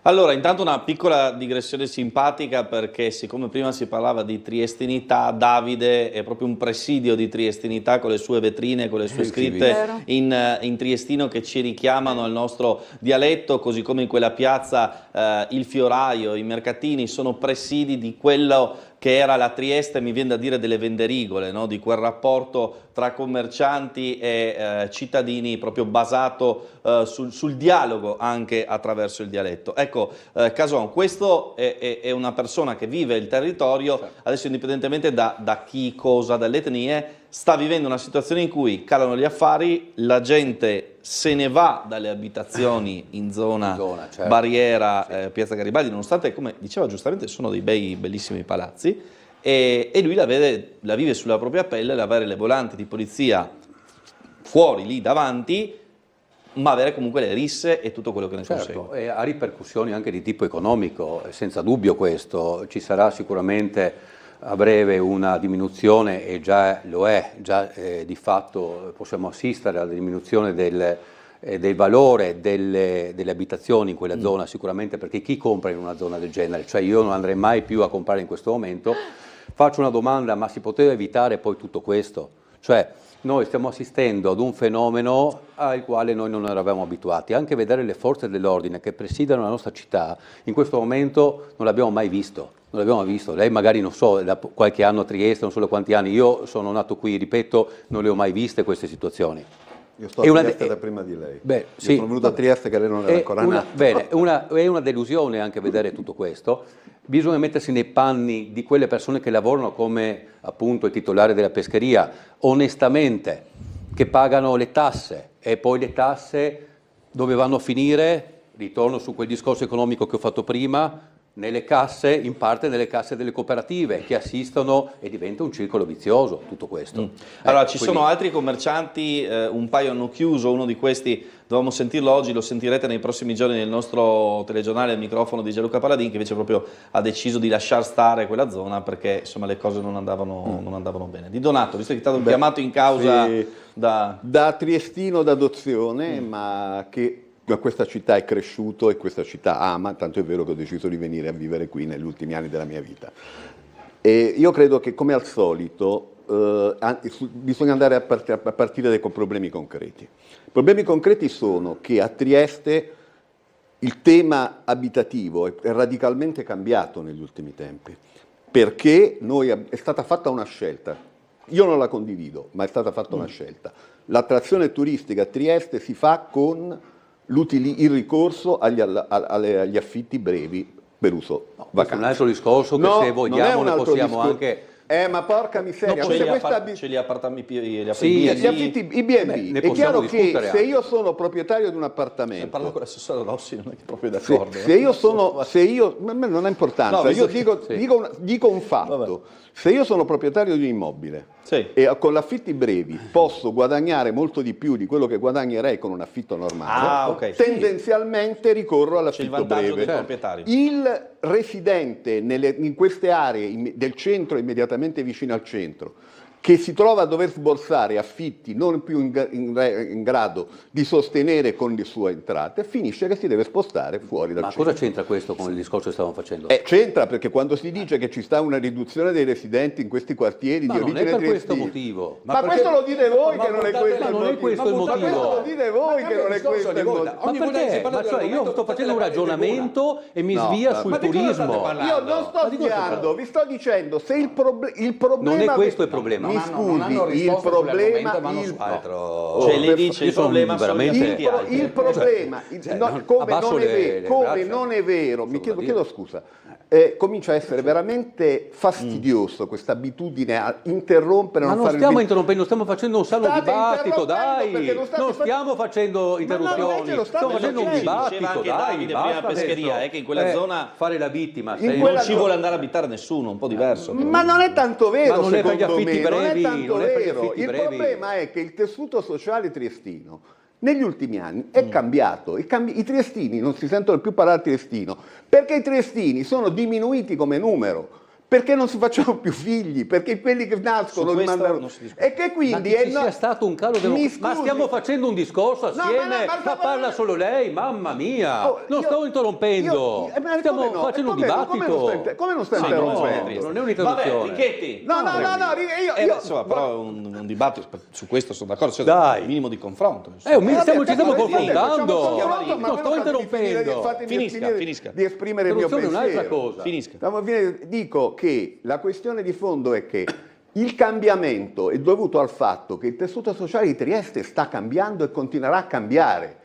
Allora, intanto una piccola digressione simpatica perché siccome prima si parlava di triestinità, Davide è proprio un presidio di triestinità con le sue vetrine, con le sue scritte in triestino che ci richiamano al nostro dialetto, così come in quella piazza il fioraio, i mercatini sono presidi di quello che era la Trieste, mi viene da dire, delle venderigole, no? Di quel rapporto tra commercianti e cittadini proprio basato sul dialogo anche attraverso il dialetto. Ecco, Cason, questo è una persona che vive il territorio, adesso indipendentemente da chi, cosa, dalle etnie, sta vivendo una situazione in cui calano gli affari, la gente se ne va dalle abitazioni in zona certo. Barriera, Piazza Garibaldi, nonostante, come diceva giustamente, sono dei bellissimi palazzi, e lui la vive sulla propria pelle, l'avere le volanti di polizia fuori, lì davanti, ma avere comunque le risse e tutto quello che ne consegue. E ha ripercussioni anche di tipo economico, senza dubbio questo. Ci sarà sicuramente a breve una diminuzione, e già lo è, di fatto possiamo assistere alla diminuzione del valore delle abitazioni in quella zona, sicuramente, perché chi compra in una zona del genere? Cioè io non andrei mai più a comprare in questo momento. Faccio una domanda, ma si poteva evitare poi tutto questo? Cioè noi stiamo assistendo ad un fenomeno al quale noi non eravamo abituati, anche vedere le forze dell'ordine che presidiano la nostra città, in questo momento non l'abbiamo mai visto. Non l'abbiamo visto, lei magari non so, da qualche anno a Trieste, non so da quanti anni, io sono nato qui, ripeto, non le ho mai viste queste situazioni. Io sto a Trieste da prima di lei. Beh, sì, sono venuto a Trieste che lei non era ancora nato. Bene, è una delusione anche vedere tutto questo. Bisogna mettersi nei panni di quelle persone che lavorano come appunto il titolare della pescheria, onestamente, che pagano le tasse, e poi le tasse dove vanno a finire? Ritorno su quel discorso economico che ho fatto prima, nelle casse, in parte nelle casse delle cooperative che assistono, e diventa un circolo vizioso tutto questo. Allora ci sono altri commercianti, un paio hanno chiuso, uno di questi dovevamo sentirlo oggi, lo sentirete nei prossimi giorni nel nostro telegiornale al microfono di Gianluca Paladin, che invece proprio ha deciso di lasciar stare quella zona perché insomma le cose non andavano bene. Di Donato, visto che è stato chiamato in causa da triestino d'adozione, ma che questa città è cresciuto e questa città ama, tanto è vero che ho deciso di venire a vivere qui negli ultimi anni della mia vita. E io credo che, come al solito, bisogna andare a partire dai problemi concreti. I problemi concreti sono che a Trieste il tema abitativo è radicalmente cambiato negli ultimi tempi, perché è stata fatta una scelta. Io non la condivido, ma è stata fatta una scelta. L'attrazione turistica a Trieste si fa con il ricorso agli affitti brevi per uso vacanze. È un altro discorso che se vogliamo ne possiamo anche... ma porca miseria, c'è gli appartamenti, i B&B. È chiaro che se io sono proprietario di un appartamento, se parlo con l'assessore Rossi non è proprio d'accordo. A me non ha importanza, io dico un fatto. Se io sono proprietario di un immobile e con affitti brevi posso guadagnare molto di più di quello che guadagnerei con un affitto normale, tendenzialmente ricorro all'affitto breve. Il residente in queste aree del centro, immediatamente vicino al centro, che si trova a dover sborsare affitti non più in grado di sostenere con le sue entrate, finisce che si deve spostare fuori dal centro. Ma cosa c'entra questo con il discorso che stavamo facendo? C'entra, perché quando si dice che ci sta una riduzione dei residenti in questi quartieri di origine non è per questo triestina, motivo. Ma questo lo dite voi che non è questo il motivo. Non è questo il motivo. Ma questo lo dite voi che non è questo il motivo. Ma perché? Ma cioè io sto facendo un ragionamento e mi svia sul turismo. Io non sto sviando, vi sto dicendo se il problema... Non è questo il problema. Mi scusi, il problema... Cioè lei dice il problema veramente il problema, come non è vero, mi chiedo scusa, comincia a essere veramente fastidioso questa abitudine a interrompere. Ma non stiamo interrompendo, stiamo facendo un sano dibattito, dai, non stiamo facendo interruzioni, stiamo facendo un dibattito, dai, basta Pescheria, che in quella zona fare la vittima, non ci vuole andare a abitare nessuno, un po' diverso. Ma non è tanto vero, non è per gli secondo affitti me, non è brevi, tanto non è per gli vero. affitti Il brevi. problema è che il tessuto sociale triestino negli ultimi anni è cambiato. I triestini non si sentono più parlare triestino perché i triestini sono diminuiti come numero, perché non si facciano più figli, perché quelli che nascono li mandano, e che quindi ma che ci sia stato un calo ma stiamo facendo un discorso assieme, ma parla solo lei, mamma mia, non sto interrompendo, stiamo facendo un dibattito. Come non sto interrompendo? Non è un'interruzione. Vabbè, Richetti. No, però un dibattito su questo sono d'accordo, c'è un minimo di confronto. Ci stiamo confrontando, non sto interrompendo. Finisca di esprimere il mio pensiero. È un'altra cosa. Dico che la questione di fondo è che il cambiamento è dovuto al fatto che il tessuto sociale di Trieste sta cambiando e continuerà a cambiare,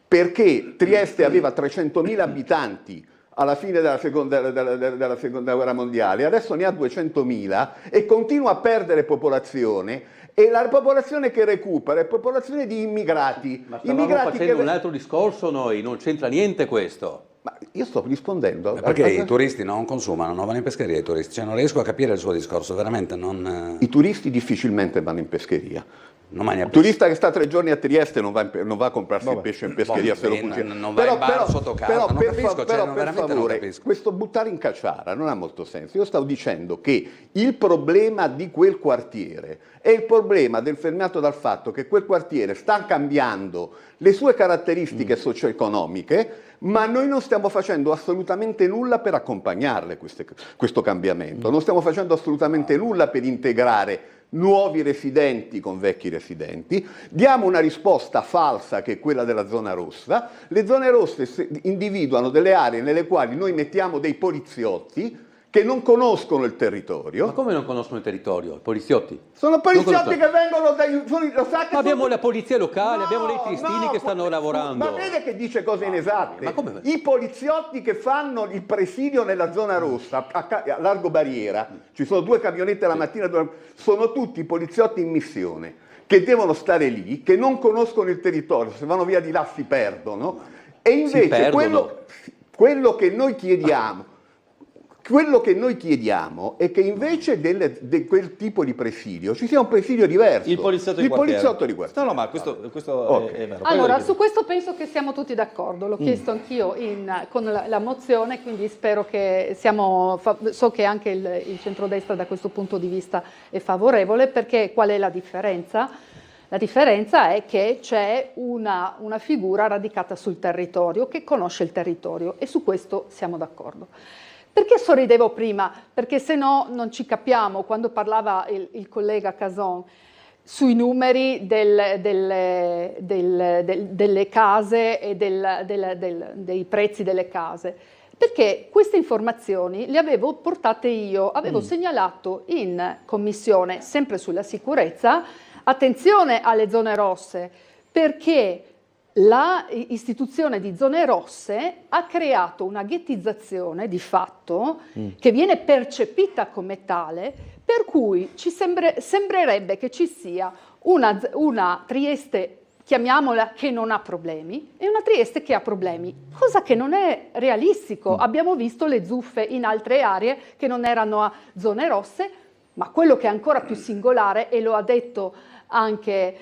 perché Trieste aveva 300.000 abitanti alla fine della seconda guerra mondiale, adesso ne ha 200.000 e continua a perdere popolazione, e la popolazione che recupera è popolazione di immigrati. Ma stavamo facendo un altro discorso noi, non c'entra niente questo. Ma io sto rispondendo. Perché i turisti non consumano, non vanno in pescheria i turisti, cioè non riesco a capire il suo discorso, veramente non... I turisti difficilmente vanno in pescheria. Un turista che sta 3 giorni a Trieste non va a comprarsi il pesce in pescheria se lo cucina. Non va in bar sotto casa, non capisco, per favore, questo buttare in caciara non ha molto senso. Io stavo dicendo che il problema di quel quartiere è il problema fermato dal fatto che quel quartiere sta cambiando le sue caratteristiche socio-economiche, ma noi non stiamo facendo assolutamente nulla per accompagnarle questo cambiamento, non stiamo facendo assolutamente nulla per integrare nuovi residenti con vecchi residenti, diamo una risposta falsa che è quella della zona rossa. Le zone rosse individuano delle aree nelle quali noi mettiamo dei poliziotti che non conoscono il territorio. Ma come non conoscono il territorio? I poliziotti? Sono poliziotti che vengono dai... Ma abbiamo la polizia locale, abbiamo dei triestini che stanno lavorando. Ma vede che dice cose inesatte. I poliziotti che fanno il presidio nella zona rossa, a Largo Barriera, ci sono 2 camionette la mattina, sono tutti poliziotti in missione, che devono stare lì, che non conoscono il territorio, se vanno via di là si perdono, e invece quello che noi chiediamo... Quello che noi chiediamo è che invece di quel tipo di presidio ci sia un presidio diverso. Il poliziotto di quartiere. No, ma questo è vero. Allora, su questo penso che siamo tutti d'accordo. L'ho chiesto anch'io con la mozione, quindi spero che so che anche il centrodestra da questo punto di vista è favorevole, perché qual è la differenza? La differenza è che c'è una figura radicata sul territorio, che conosce il territorio, e su questo siamo d'accordo. Perché sorridevo prima? Perché se no non ci capiamo. Quando parlava il collega Cason sui numeri delle case e dei prezzi delle case, perché queste informazioni le avevo portate io, avevo segnalato in commissione, sempre sulla sicurezza, attenzione alle zone rosse, perché la istituzione di zone rosse ha creato una ghettizzazione di fatto che viene percepita come tale, per cui ci sembrerebbe che ci sia una Trieste, chiamiamola, che non ha problemi, e una Trieste che ha problemi, cosa che non è realistico. Abbiamo visto le zuffe in altre aree che non erano a zone rosse, Ma quello che è ancora più singolare, e lo ha detto anche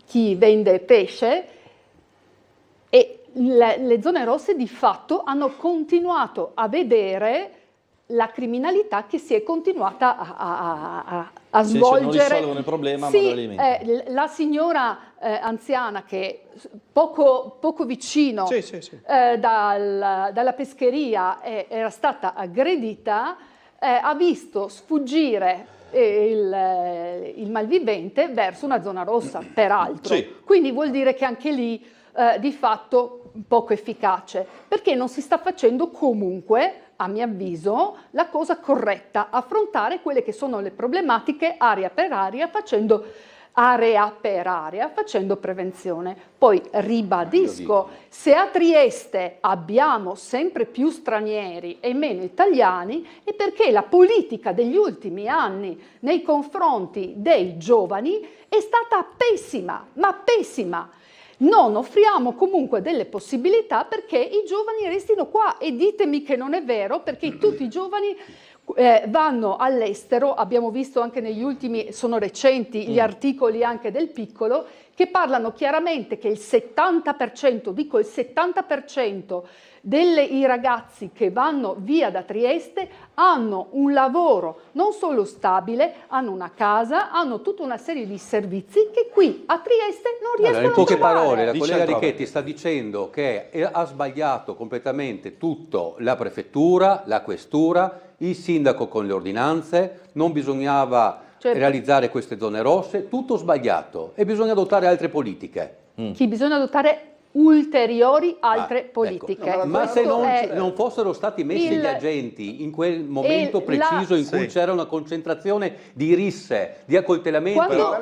chi vende pesce, e le zone rosse di fatto hanno continuato a vedere la criminalità che si è continuata a svolgere. Non risolvono il problema, sì, ma lo alimentano. La signora anziana che poco vicino dalla pescheria era stata aggredita, ha visto sfuggire il malvivente verso una zona rossa, peraltro. Sì. Quindi vuol dire che anche lì di fatto poco efficace, perché non si sta facendo comunque, a mio avviso, la cosa corretta, affrontare quelle che sono le problematiche area per area, facendo prevenzione. Poi ribadisco, se a Trieste abbiamo sempre più stranieri e meno italiani, è perché la politica degli ultimi anni nei confronti dei giovani è stata pessima, ma pessima. Non offriamo comunque delle possibilità perché i giovani restino qua, e ditemi che non è vero, perché tutti i giovani vanno all'estero. Abbiamo visto anche negli ultimi, sono recenti gli articoli anche del Piccolo, che parlano chiaramente che il 70% dei ragazzi che vanno via da Trieste hanno un lavoro non solo stabile, hanno una casa, hanno tutta una serie di servizi che qui a Trieste non riescono in poche a trovare. parole, la collega Richetti sta dicendo che ha sbagliato completamente tutto la prefettura, la questura, il sindaco con le ordinanze, non bisognava realizzare queste zone rosse, tutto sbagliato, e bisogna adottare altre politiche. Chi bisogna adottare ulteriori altre politiche. Ecco. Ma se non fossero stati messi gli agenti in quel momento preciso in cui c'era una concentrazione di risse, di accoltellamenti,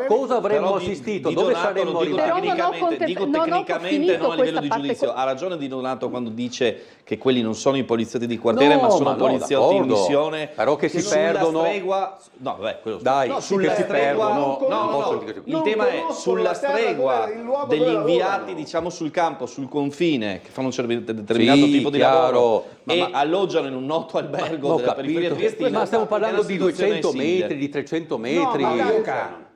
cosa avremmo assistito? Dove saremmo arrivati? Dico tecnicamente, non a livello di giudizio. Ha ragione Di Donato quando dice che quelli non sono i poliziotti di quartiere, ma sono poliziotti in missione. Però che si perdono. Sulla stregua. Il tema è sulla stregua degli inviati, diciamo, sul campo, sul confine, che fanno un determinato tipo di lavoro e alloggiano in un noto albergo della periferia triestina. Ma stiamo parlando di 200 metri, di 300 metri.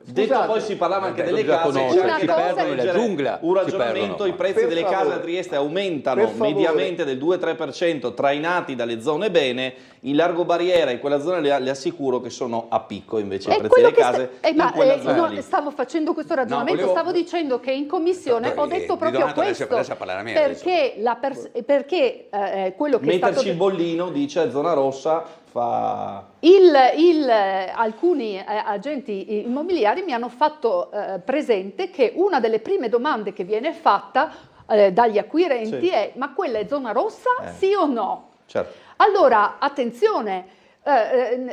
Detto poi si parlava anche delle case, si perdono nella giungla. Un ragionamento, i prezzi delle case a Trieste aumentano mediamente del 2-3%, trainati dalle zone bene. In Largo Barriera, in quella zona le assicuro che sono a picco invece i prezzi delle case in quella zona lì. Stavo facendo questo ragionamento, stavo dicendo che in commissione ho detto proprio questo, perché quello che metterci il bollino, dice, zona rossa fa... Alcuni agenti immobiliari mi hanno fatto presente che una delle prime domande che viene fatta dagli acquirenti è: ma quella è zona rossa, sì o no? Certo. Allora, attenzione,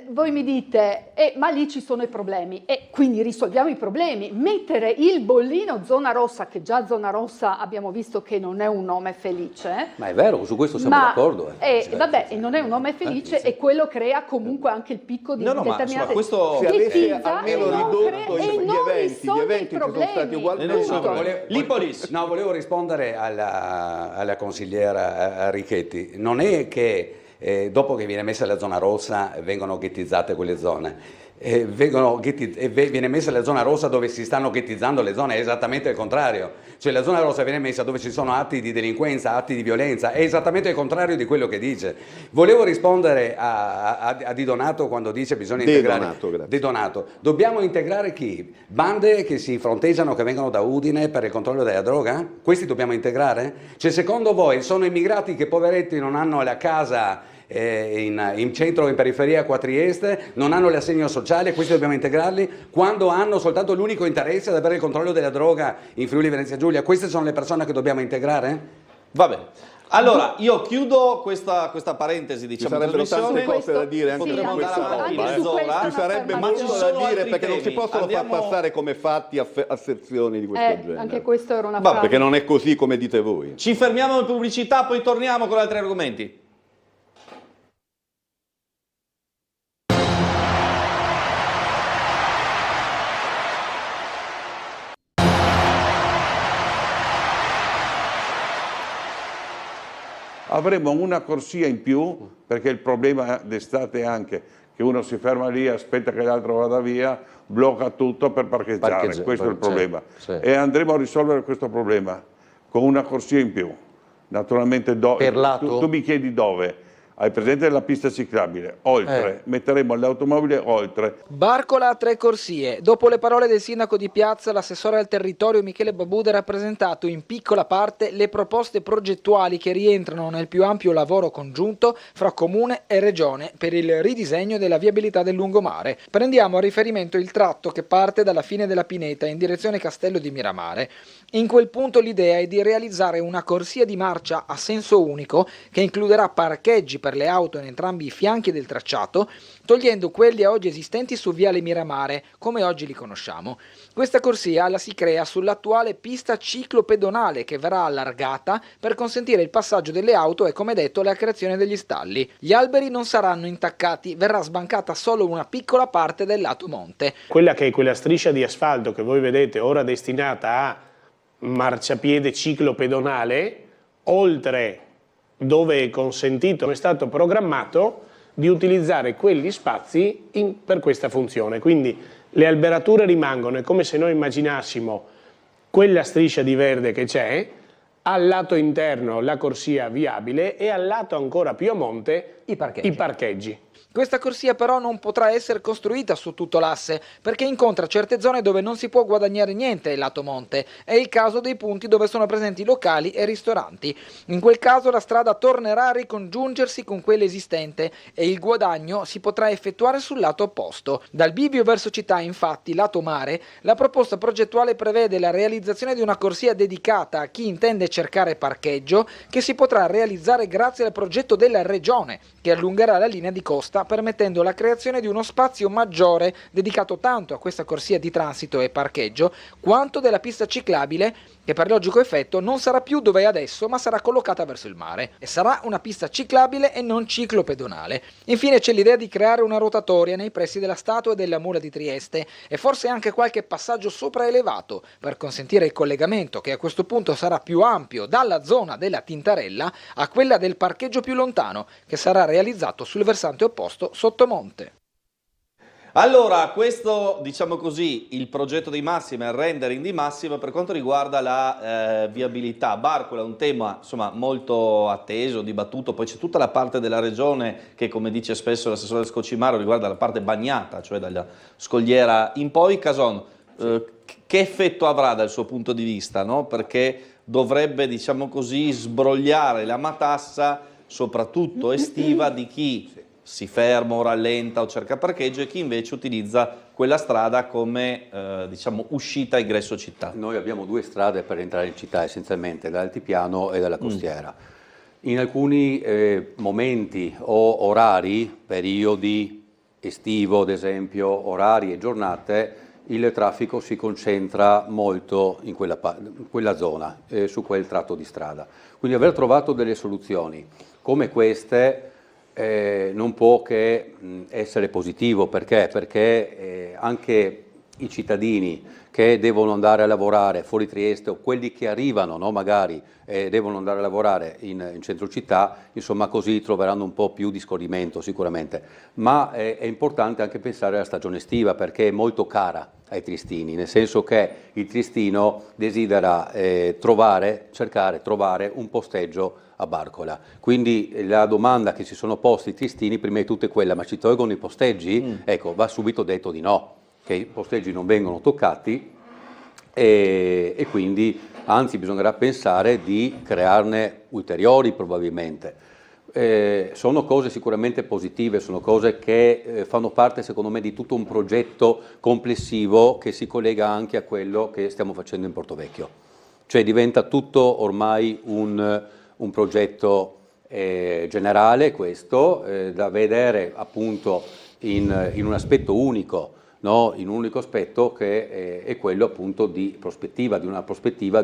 voi mi dite, ma lì ci sono i problemi, e quindi risolviamo i problemi. Mettere il bollino zona rossa, che già zona rossa abbiamo visto che non è un nome felice. Ma è vero, su questo siamo d'accordo. Vabbè, e non è un nome felice, e quello crea comunque anche il picco di determinate... questo... Se avesse almeno ridotto gli eventi sono stati ugualmente... L'Ipolis. No, volevo rispondere alla consigliera Richetti. Non è che dopo che viene messa la zona rossa vengono ghettizzate quelle zone. Viene messa la zona rossa dove si stanno ghettizzando le zone, è esattamente il contrario. Cioè la zona rossa viene messa dove ci sono atti di delinquenza, atti di violenza, è esattamente il contrario di quello che dice. Volevo rispondere a Di Donato quando dice bisogna integrare... Di Donato, dobbiamo integrare chi? Bande che si fronteggiano, che vengono da Udine per il controllo della droga? Questi dobbiamo integrare? Cioè secondo voi sono immigrati che poveretti non hanno la casa in centro o in periferia qua a Trieste, non hanno l'assegno sociale, questi dobbiamo integrarli, quando hanno soltanto l'unico interesse ad avere il controllo della droga in Friuli Venezia Giulia? Queste sono le persone che dobbiamo integrare? Va bene. Allora, io chiudo questa parentesi, diciamo. Ci sarebbero tante cose da dire anche per questa roba. Ci sarebbe molto da dire, perché non si possono far passare come fatti asserzioni di questo genere. Anche questo era una frase. Perché non è così come dite voi. Ci fermiamo in pubblicità, poi torniamo con altri argomenti. avremo una corsia in più, perché il problema d'estate è anche che uno si ferma lì, aspetta che l'altro vada via, blocca tutto per parcheggiare, questo è il problema. E andremo a risolvere questo problema con una corsia in più. Naturalmente tu mi chiedi dove. Hai presente la pista ciclabile? Oltre, metteremo le automobili oltre. Barcola ha 3 corsie. Dopo le parole del sindaco di Piazza, l'assessore al territorio Michele Babuda ha rappresentato in piccola parte le proposte progettuali che rientrano nel più ampio lavoro congiunto fra Comune e Regione per il ridisegno della viabilità del lungomare. Prendiamo a riferimento il tratto che parte dalla fine della Pineta in direzione Castello di Miramare. In quel punto l'idea è di realizzare una corsia di marcia a senso unico che includerà parcheggi per le auto in entrambi i fianchi del tracciato, togliendo quelli oggi esistenti su Viale Miramare, come oggi li conosciamo. Questa corsia la si crea sull'attuale pista ciclopedonale che verrà allargata per consentire il passaggio delle auto e, come detto, la creazione degli stalli. Gli alberi non saranno intaccati, verrà sbancata solo una piccola parte del lato monte. Quella che è quella striscia di asfalto che voi vedete ora destinata a marciapiede ciclopedonale, oltre dove è consentito, è stato programmato di utilizzare quegli spazi per questa funzione. Quindi le alberature rimangono, è come se noi immaginassimo quella striscia di verde che c'è, al lato interno la corsia viabile e al lato ancora più a monte i parcheggi. Questa corsia però non potrà essere costruita su tutto l'asse perché incontra certe zone dove non si può guadagnare niente lato monte. È il caso dei punti dove sono presenti locali e ristoranti. In quel caso la strada tornerà a ricongiungersi con quella esistente e il guadagno si potrà effettuare sul lato opposto. Dal bivio verso città, infatti, lato mare, la proposta progettuale prevede la realizzazione di una corsia dedicata a chi intende cercare parcheggio che si potrà realizzare grazie al progetto della Regione che allungherà la linea di costa permettendo la creazione di uno spazio maggiore dedicato tanto a questa corsia di transito e parcheggio quanto della pista ciclabile che per logico effetto non sarà più dove è adesso ma sarà collocata verso il mare e sarà una pista ciclabile e non ciclopedonale. Infine c'è l'idea di creare una rotatoria nei pressi della statua della Mula di Trieste e forse anche qualche passaggio sopraelevato per consentire il collegamento che a questo punto sarà più ampio dalla zona della Tintarella a quella del parcheggio più lontano che sarà realizzato sul versante opposto sottomonte. Allora, questo, diciamo così, il progetto di Massima, il rendering di Massima per quanto riguarda la viabilità. Barcola è un tema insomma molto atteso, dibattuto, poi c'è tutta la parte della regione che, come dice spesso l'assessore Scocimaro, riguarda la parte bagnata, cioè dalla scogliera in poi. Cason, che effetto avrà dal suo punto di vista, no? Perché dovrebbe, diciamo così, sbrogliare la matassa, soprattutto estiva, di chi si ferma o rallenta o cerca parcheggio e chi invece utilizza quella strada come diciamo uscita e ingresso città. Noi abbiamo 2 strade per entrare in città essenzialmente, dall'altipiano e dalla costiera. In alcuni momenti o orari, periodi estivo ad esempio, orari e giornate, il traffico si concentra molto in quella zona, su quel tratto di strada. Quindi aver trovato delle soluzioni come queste non può che essere positivo. Perché? Perché anche i cittadini che devono andare a lavorare fuori Trieste o quelli che arrivano, no, magari devono andare a lavorare in centro città, insomma così troveranno un po' più di scorrimento sicuramente. Ma è importante anche pensare alla stagione estiva perché è molto cara ai triestini, nel senso che il triestino desidera cercare, trovare un posteggio a Barcola. Quindi la domanda che si sono posti i triestini prima di tutto è quella: ma ci tolgono i posteggi? Ecco, va subito detto di no, che i posteggi non vengono toccati e quindi anzi bisognerà pensare di crearne ulteriori probabilmente. Sono cose sicuramente positive, sono cose che fanno parte secondo me di tutto un progetto complessivo che si collega anche a quello che stiamo facendo in Portovecchio. Cioè diventa tutto ormai un progetto generale questo, da vedere appunto in un aspetto unico, no? In un unico aspetto che è quello appunto di prospettiva, di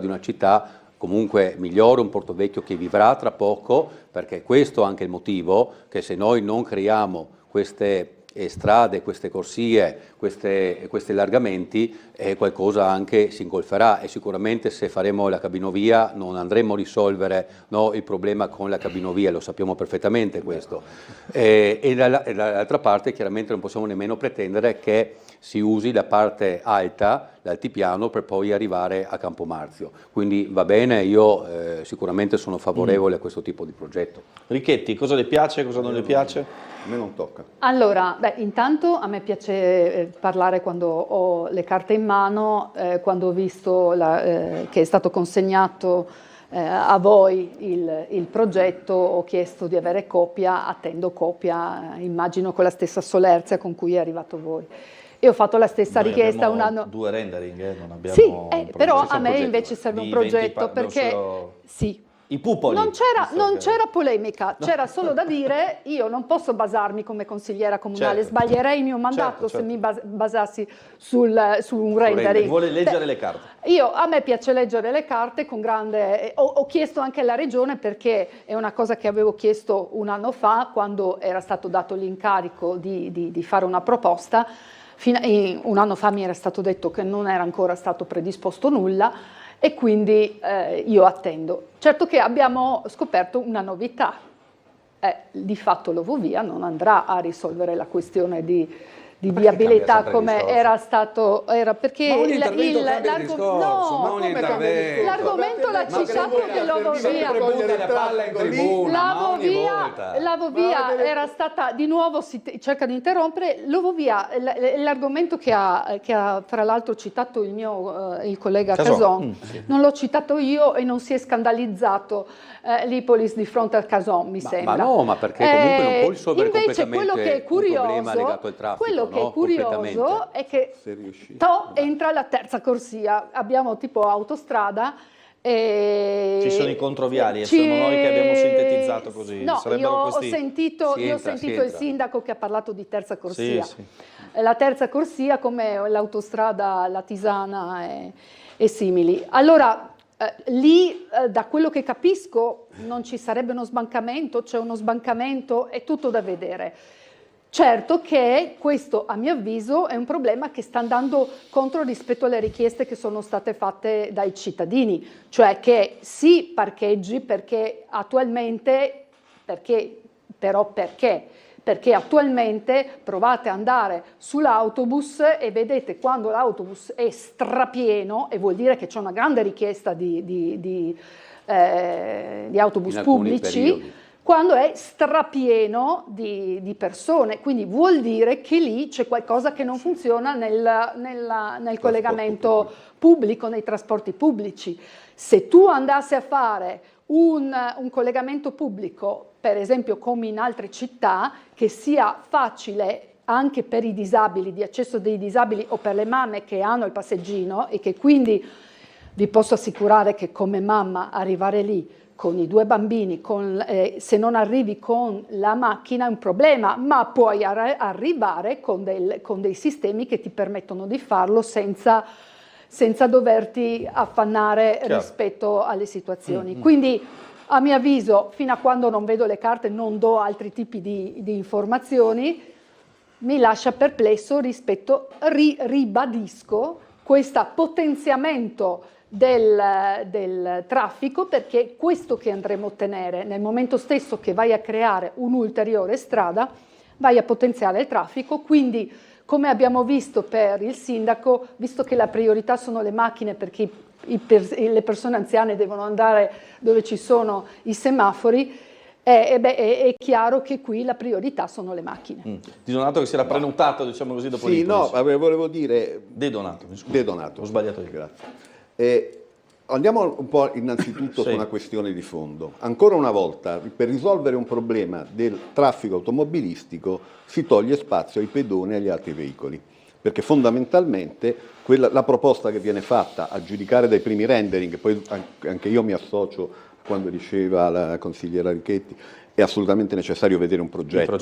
una città comunque migliore, un Portovecchio che vivrà tra poco, perché questo è anche il motivo che se noi non creiamo queste strade, queste corsie, questi allargamenti, qualcosa anche si ingolferà, e sicuramente se faremo la cabinovia non andremo a risolvere, no, il problema con la cabinovia, lo sappiamo perfettamente questo. E dall'altra parte chiaramente non possiamo nemmeno pretendere che si usi la parte alta, l'altipiano, per poi arrivare a Campomarzio. Quindi va bene, io sicuramente sono favorevole a questo tipo di progetto. Richetti, cosa le piace, cosa non le piace? A me non tocca. Allora, intanto a me piace parlare quando ho le carte in mano, quando ho visto che è stato consegnato a voi il progetto, ho chiesto di avere copia, attendo copia, immagino con la stessa solerzia con cui è arrivato voi. E ho fatto la stessa richiesta un anno. 2 rendering, non abbiamo. Sì, però a me invece serve un progetto perché sì. I pupoli. Non c'era polemica, c'era solo da dire: io non posso basarmi come consigliera comunale, sbaglierei il mio mandato se mi basassi su un rendering. Vuole leggere le carte. A me piace leggere le carte con grande. Ho chiesto anche alla regione, perché è una cosa che avevo chiesto un anno fa, quando era stato dato l'incarico di fare una proposta. Un anno fa mi era stato detto che non era ancora stato predisposto nulla, e quindi io attendo. Certo che abbiamo scoperto una novità. Di fatto l'Ovovia non andrà a risolvere la questione di viabilità come era stato, perché l'argomento l'ha citato che l'Ovovia era stata, di nuovo si cerca di interrompere l'Ovovia, l'argomento che ha fra l'altro citato il collega Cason, non l'ho citato io, e non si è scandalizzato l'Ipolis di fronte al Cason, mi sembra. Ma no, ma perché comunque non può risolvere invece completamente il problema legato al traffico. Quello che è curioso è che entra la terza corsia, abbiamo tipo autostrada. Ci sono i controviali, sono noi che abbiamo sintetizzato così. No, io ho sentito il sindaco che ha parlato di terza corsia. Sì. La terza corsia come l'autostrada Latisana e simili. Allora, lì, da quello che capisco, non ci sarebbe uno sbancamento, c'è uno sbancamento, è tutto da vedere. Certo che questo, a mio avviso, è un problema che sta andando contro rispetto alle richieste che sono state fatte dai cittadini, cioè che si parcheggi perché attualmente, perché attualmente provate ad andare sull'autobus e vedete quando l'autobus è strapieno, e vuol dire che c'è una grande richiesta di autobus pubblici, periodi. Quando è strapieno di persone, quindi vuol dire che lì c'è qualcosa che non funziona nel collegamento pubblico, nei trasporti pubblici. Se tu andassi a fare un collegamento pubblico, per esempio come in altre città, che sia facile anche per i disabili, di accesso dei disabili o per le mamme che hanno il passeggino, e che quindi vi posso assicurare che come mamma arrivare lì con i 2 bambini, se non arrivi con la macchina è un problema, ma puoi arrivare con dei sistemi che ti permettono di farlo senza doverti affannare rispetto alle situazioni. Quindi, a mio avviso, fino a quando non vedo le carte non do altri tipi di informazioni, mi lascia perplesso rispetto, ribadisco, questo potenziamento del traffico, perché questo che andremo a ottenere nel momento stesso che vai a creare un'ulteriore strada, vai a potenziare il traffico. Quindi, come abbiamo visto per il sindaco, visto che la priorità sono le macchine perché le persone anziane devono andare dove ci sono i semafori, è chiaro che qui la priorità sono le macchine. Di Donato che si era prenotato, diciamo così, dopo l'Ipolis. No, volevo dire... De Donato, mi scusi. De Donato. Ho sbagliato io. Grazie. Andiamo un po' innanzitutto su una questione di fondo. Ancora una volta, per risolvere un problema del traffico automobilistico si toglie spazio ai pedoni e agli altri veicoli, perché fondamentalmente la proposta che viene fatta, a giudicare dai primi rendering, poi anche io mi associo quando diceva la consigliera Richetti, è assolutamente necessario vedere un progetto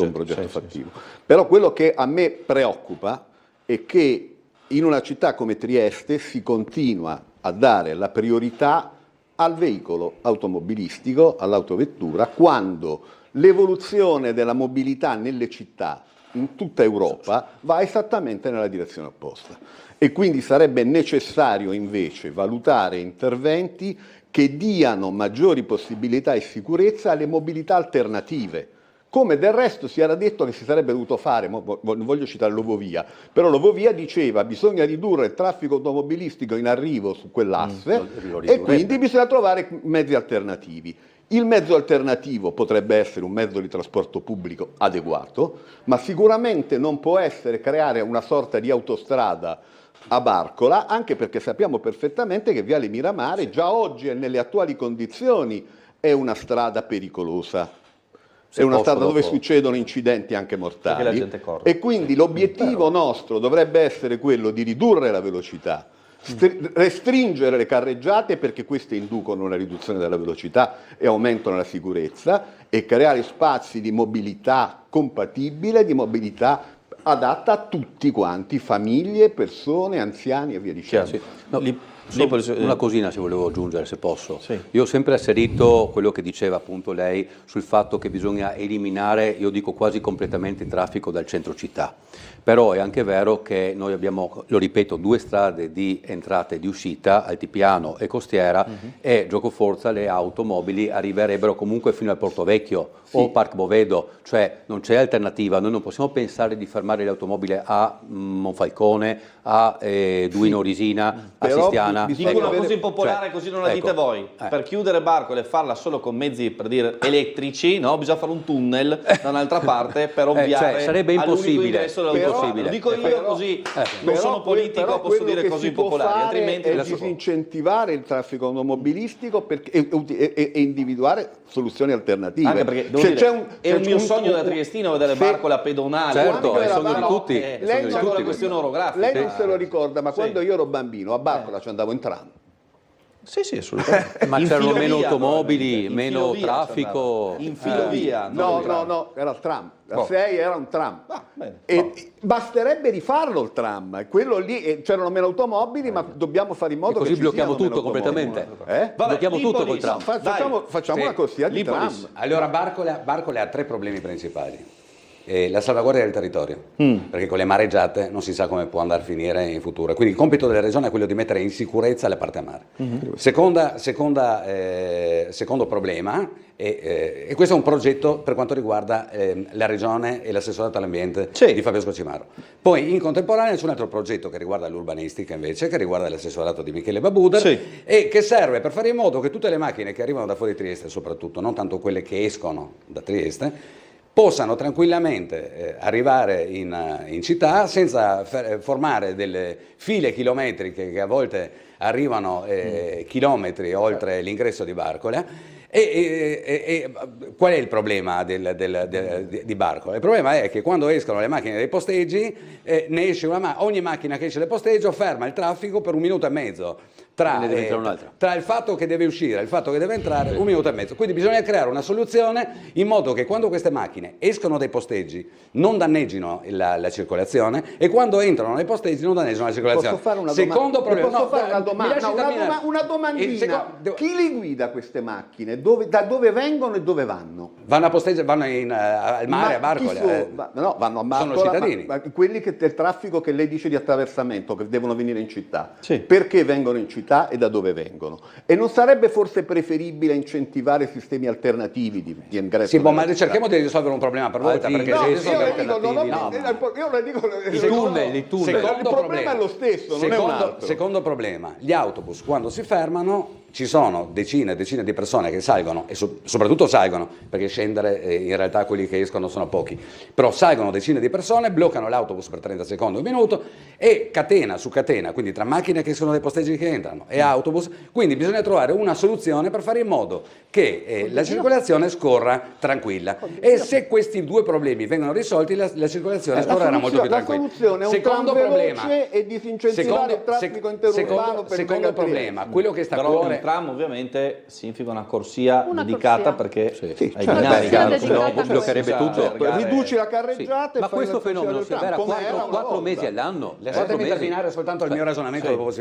fattivo. Sì. Però quello che a me preoccupa è che in una città come Trieste si continua a dare la priorità al veicolo automobilistico, all'autovettura, quando l'evoluzione della mobilità nelle città in tutta Europa va esattamente nella direzione opposta e quindi sarebbe necessario invece valutare interventi che diano maggiori possibilità e sicurezza alle mobilità alternative, come del resto si era detto che si sarebbe dovuto fare. Non voglio citare l'Ovovia, però l'Ovovia diceva bisogna ridurre il traffico automobilistico in arrivo su quell'asse e quindi bisogna trovare mezzi alternativi. Il mezzo alternativo potrebbe essere un mezzo di trasporto pubblico adeguato, ma sicuramente non può essere creare una sorta di autostrada a Barcola, anche perché sappiamo perfettamente che Viale Miramare già oggi e nelle attuali condizioni è una strada pericolosa. È una strada dove succedono incidenti anche mortali e quindi l'obiettivo nostro dovrebbe essere quello di ridurre la velocità, restringere le carreggiate perché queste inducono una riduzione della velocità e aumentano la sicurezza e creare spazi di mobilità compatibile, di mobilità adatta a tutti quanti, famiglie, persone, anziani e via dicendo. Una cosina se volevo aggiungere, se posso. Io ho sempre asserito quello che diceva appunto lei sul fatto che bisogna eliminare, io dico quasi completamente, il traffico dal centro città. Però è anche vero che noi abbiamo, lo ripeto, 2 strade di entrata e di uscita, Altipiano e Costiera, e giocoforza le automobili arriverebbero comunque fino al Porto Vecchio o Park Bovedo, cioè non c'è alternativa. Noi non possiamo pensare di fermare le automobili a Monfalcone, a Duino Risina, a Sistiana. Dico una cosa impopolare, così non la dite voi. Per chiudere Barcola e farla solo con mezzi, per dire, elettrici, no? Bisogna fare un tunnel da un'altra parte per ovviare sarebbe impossibile. Lo dico io così, non sono politico, posso dire cose impopolari, altrimenti è disincentivare il traffico automobilistico e individuare soluzioni alternative. Anche perché è un mio sogno da triestino vedere Barcola pedonale. Certo, è il sogno di tutti. C'è anche una questione orografica. Lei non se lo ricorda, ma quando io ero bambino a Barcola ci andavo in tram. Sì, assolutamente. Ma c'erano meno automobili, meno traffico. In filovia. No, era il tram. La 6 era un tram. E basterebbe rifarlo il tram. E quello lì c'erano meno automobili, ma dobbiamo fare in modo che ci blocchiamo siano tutto completamente. Blocchiamo tutto col tram. Facciamo una corsia di tram. Allora Barcola ha 3 problemi principali. La salvaguardia del territorio, perché con le mareggiate non si sa come può andare a finire in futuro. Quindi il compito della regione è quello di mettere in sicurezza le parti a mare. Secondo problema, e questo è un progetto per quanto riguarda la regione e l'assessorato all'ambiente di Fabio Scocimaro. Poi in contemporanea c'è un altro progetto che riguarda l'urbanistica invece, che riguarda l'assessorato di Michele Babuder e che serve per fare in modo che tutte le macchine che arrivano da fuori Trieste soprattutto, non tanto quelle che escono da Trieste, possano tranquillamente arrivare in città senza formare delle file chilometriche che a volte arrivano chilometri oltre l'ingresso di Barcola. E qual è il problema di Barcola? Il problema è che quando escono le macchine dai posteggi, ne esce ogni macchina che esce dal posteggio ferma il traffico per 1 minuto e mezzo. Tra il fatto che deve uscire e il fatto che deve entrare, 1 minuto e mezzo. Quindi bisogna creare una soluzione in modo che quando queste macchine escono dai posteggi non danneggino la circolazione e quando entrano nei posteggi non danneggiano la circolazione. Posso fare una Secondo problema, posso fare una domandina. Chi li guida queste macchine? Da dove vengono e dove vanno? Vanno a posteggi, vanno al mare, a Barcola. No, vanno a Barcola. Sono cittadini. Ma quelli del traffico che lei dice di attraversamento, che devono venire in città. Perché vengono in città e da dove vengono? E non sarebbe forse preferibile incentivare sistemi alternativi di ingresso? Sì, ma cerchiamo di risolvere un problema per volta, perché io le dico il problema è lo stesso, non è un altro. Secondo problema, gli autobus quando si fermano ci sono decine e decine di persone che salgono e soprattutto salgono, perché scendere in realtà quelli che escono sono pochi, però salgono decine di persone, bloccano l'autobus per 30 secondi, 1 minuto e catena su catena, quindi tra macchine che sono dei posteggi che entrano e autobus, quindi bisogna trovare una soluzione per fare in modo che la circolazione scorra tranquilla e se questi 2 problemi vengono risolti la circolazione scorrerà molto più tranquilla. La soluzione è un tram veloce e disincentivare il traffico interurbano per secondo problema, quello che sta a cuore tram ovviamente significa una corsia dedicata perché ai binari bloccherebbe tutto. Riduci la carreggiata ma questo fenomeno si avvera 4 mesi all'anno. Lasciatemi terminare soltanto il mio ragionamento.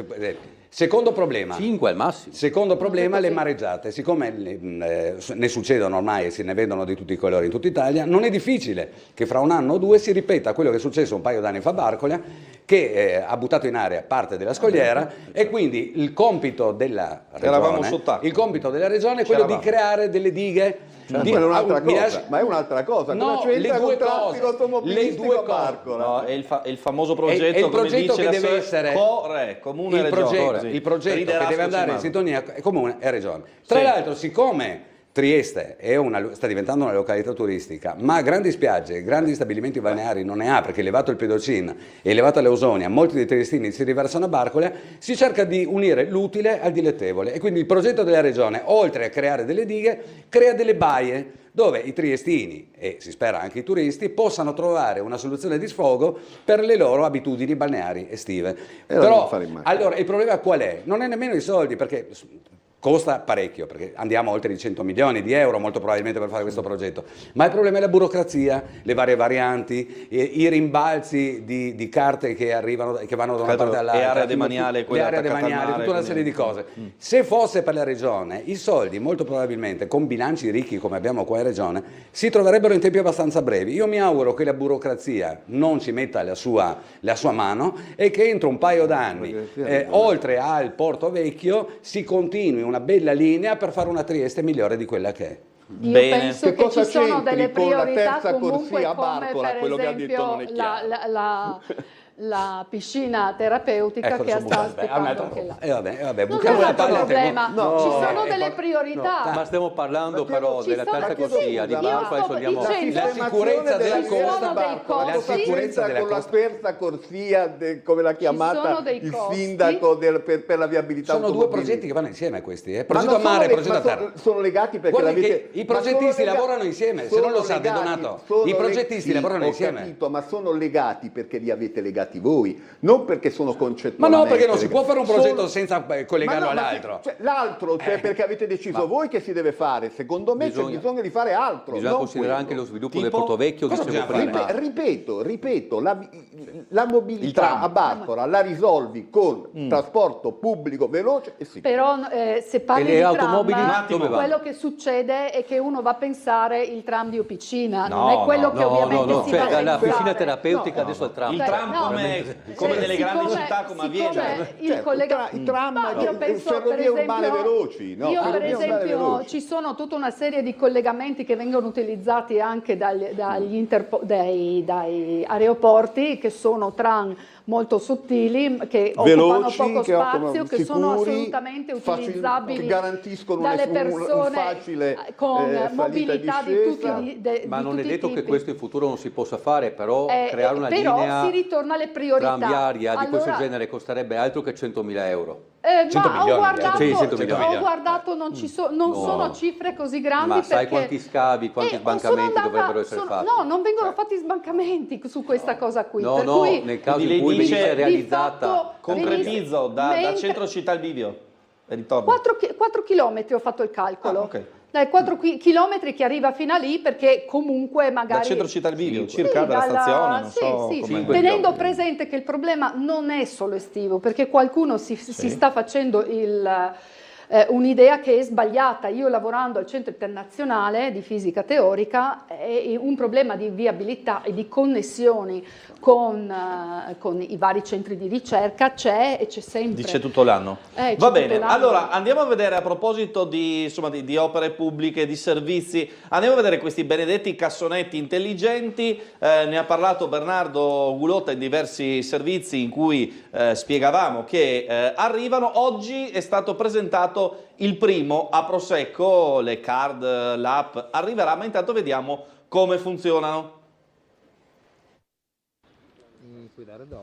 Secondo problema. 5 al massimo. Secondo problema, le mareggiate. Siccome ne succedono ormai e se ne vedono di tutti i colori in tutta Italia, non è difficile che fra un anno o due si ripeta quello che è successo un paio d'anni fa a Barcola, che ha buttato in aria parte della scogliera e quindi il compito della regione è quello di creare delle dighe. Ma è un'altra cosa. No, le due cose. No, è il famoso progetto, come dice che deve essere comune il progetto che deve andare in sintonia comune e regione. Tra l'altro, siccome Trieste sta diventando una località turistica, ma grandi spiagge, grandi stabilimenti balneari non ne ha, perché elevato il Pedocin e elevato l'Ausonia, molti dei triestini si riversano a Barcola, si cerca di unire l'utile al dilettevole e quindi il progetto della regione, oltre a creare delle dighe, crea delle baie dove i triestini e si spera anche i turisti possano trovare una soluzione di sfogo per le loro abitudini balneari estive. Però allora il problema qual è? Non è nemmeno i soldi, perché costa parecchio, perché andiamo oltre i 100 milioni di euro molto probabilmente per fare questo progetto, ma il problema è la burocrazia, le varie varianti, i rimbalzi di carte che arrivano, che vanno da una parte all'altra, le aree demaniali, tutta una serie di cose. Se fosse per la regione, i soldi molto probabilmente con bilanci ricchi come abbiamo qua in regione si troverebbero in tempi abbastanza brevi. Io mi auguro che la burocrazia non ci metta la sua mano e che entro un paio d'anni, oltre al Porto Vecchio, si continui una bella linea per fare una Trieste migliore di quella che è. Io penso che ci sono delle priorità comunque come per esempio la piscina terapeutica che sta aspettando anche là. Non c'è un problema, ci sono delle priorità. Ma stiamo parlando però della terza corsia di Barcola, adesso andiamo la sicurezza della costa, la sicurezza con la terza corsia, come l'ha chiamata il sindaco per la viabilità. Sono due progetti che vanno insieme questi, progetto a mare e progetto a terra. Sono legati perché i progettisti lavorano insieme, se non lo sa De Donato, i progettisti lavorano insieme. Ho capito, ma sono legati perché li avete legati voi, non perché sono concettualmente. Ma no, perché non si può fare un progetto senza collegarlo all'altro. L'altro, perché avete deciso voi che si deve fare. Secondo me c'è bisogno di fare altro. Bisogna considerare anche lo sviluppo del Porto Vecchio, dicevo prima. Ripeto, la mobilità a Barcola la risolvi con trasporto pubblico veloce e sicuro. Però se parli di tram, quello che succede è che uno va a pensare il tram di Opicina, non è quello che ovviamente si va a pensare. La piscina terapeutica adesso è il tram. Il tram come nelle grandi città come a Viena. I tram, ferrovie urbane veloci. Io per esempio ci sono tutta una serie di collegamenti che vengono utilizzati anche dai aeroporti, che sono tram molto sottili, che occupano poco spazio, che sono assolutamente utilizzabili, che garantiscono dalle persone con mobilità di tutti ma non è detto che questo in futuro non si possa fare, però creare una linea si ritorna alle priorità tranviaria di questo genere costerebbe altro che 100.000 euro. Ma ho guardato, non sono cifre così grandi. Ma sai quanti scavi, quanti sbancamenti dovrebbero essere fatti? No, non vengono fatti sbancamenti su questa cosa qui. Nel caso in cui venisse realizzata. Concretizzo, da centro città al bivio. 4 chilometri ho fatto il calcolo. Dai 4 chilometri che arriva fino a lì, perché comunque magari... Da centro città al bivio, circa dalla stazione, non so. Tenendo presente che il problema non è solo estivo, perché qualcuno si sta facendo un'idea che è sbagliata. Io, lavorando al Centro Internazionale di Fisica Teorica, un problema di viabilità e di connessioni con i vari centri di ricerca c'è e c'è sempre. Dice tutto l'anno. Va bene, allora andiamo a vedere, a proposito di opere pubbliche, di servizi, andiamo a vedere questi benedetti cassonetti intelligenti. Ne ha parlato Bernardo Gulotta in diversi servizi in cui spiegavamo che arrivano. Oggi è stato presentato il primo a Prosecco, le card, l'app arriverà, ma intanto vediamo come funzionano.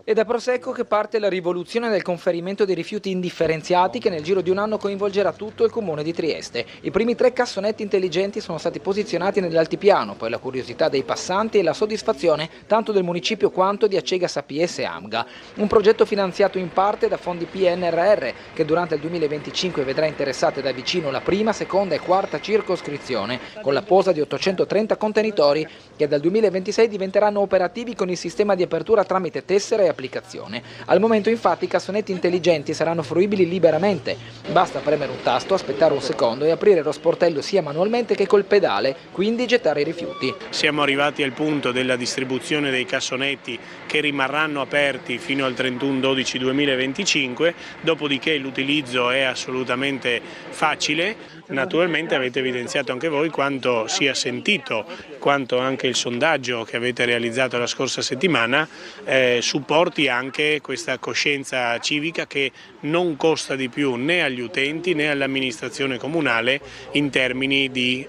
È da Prosecco che parte la rivoluzione del conferimento dei rifiuti indifferenziati che nel giro di un anno coinvolgerà tutto il comune di Trieste. I primi 3 cassonetti intelligenti sono stati posizionati nell'altipiano, poi la curiosità dei passanti e la soddisfazione tanto del municipio quanto di Acega Sapies e Amga. Un progetto finanziato in parte da fondi PNRR che durante il 2025 vedrà interessate da vicino la prima, seconda e quarta circoscrizione con la posa di 830 contenitori che dal 2026 diventeranno operativi con il sistema di apertura tramite tessera e applicazione. Al momento infatti i cassonetti intelligenti saranno fruibili liberamente. Basta premere un tasto, aspettare un secondo e aprire lo sportello sia manualmente che col pedale, quindi gettare i rifiuti. Siamo arrivati al punto della distribuzione dei cassonetti che rimarranno aperti fino al 31/12/2025, dopodiché l'utilizzo è assolutamente facile. Naturalmente avete evidenziato anche voi quanto sia sentito, quanto anche il sondaggio che avete realizzato la scorsa settimana supporti anche questa coscienza civica che non costa di più né agli utenti né all'amministrazione comunale in termini di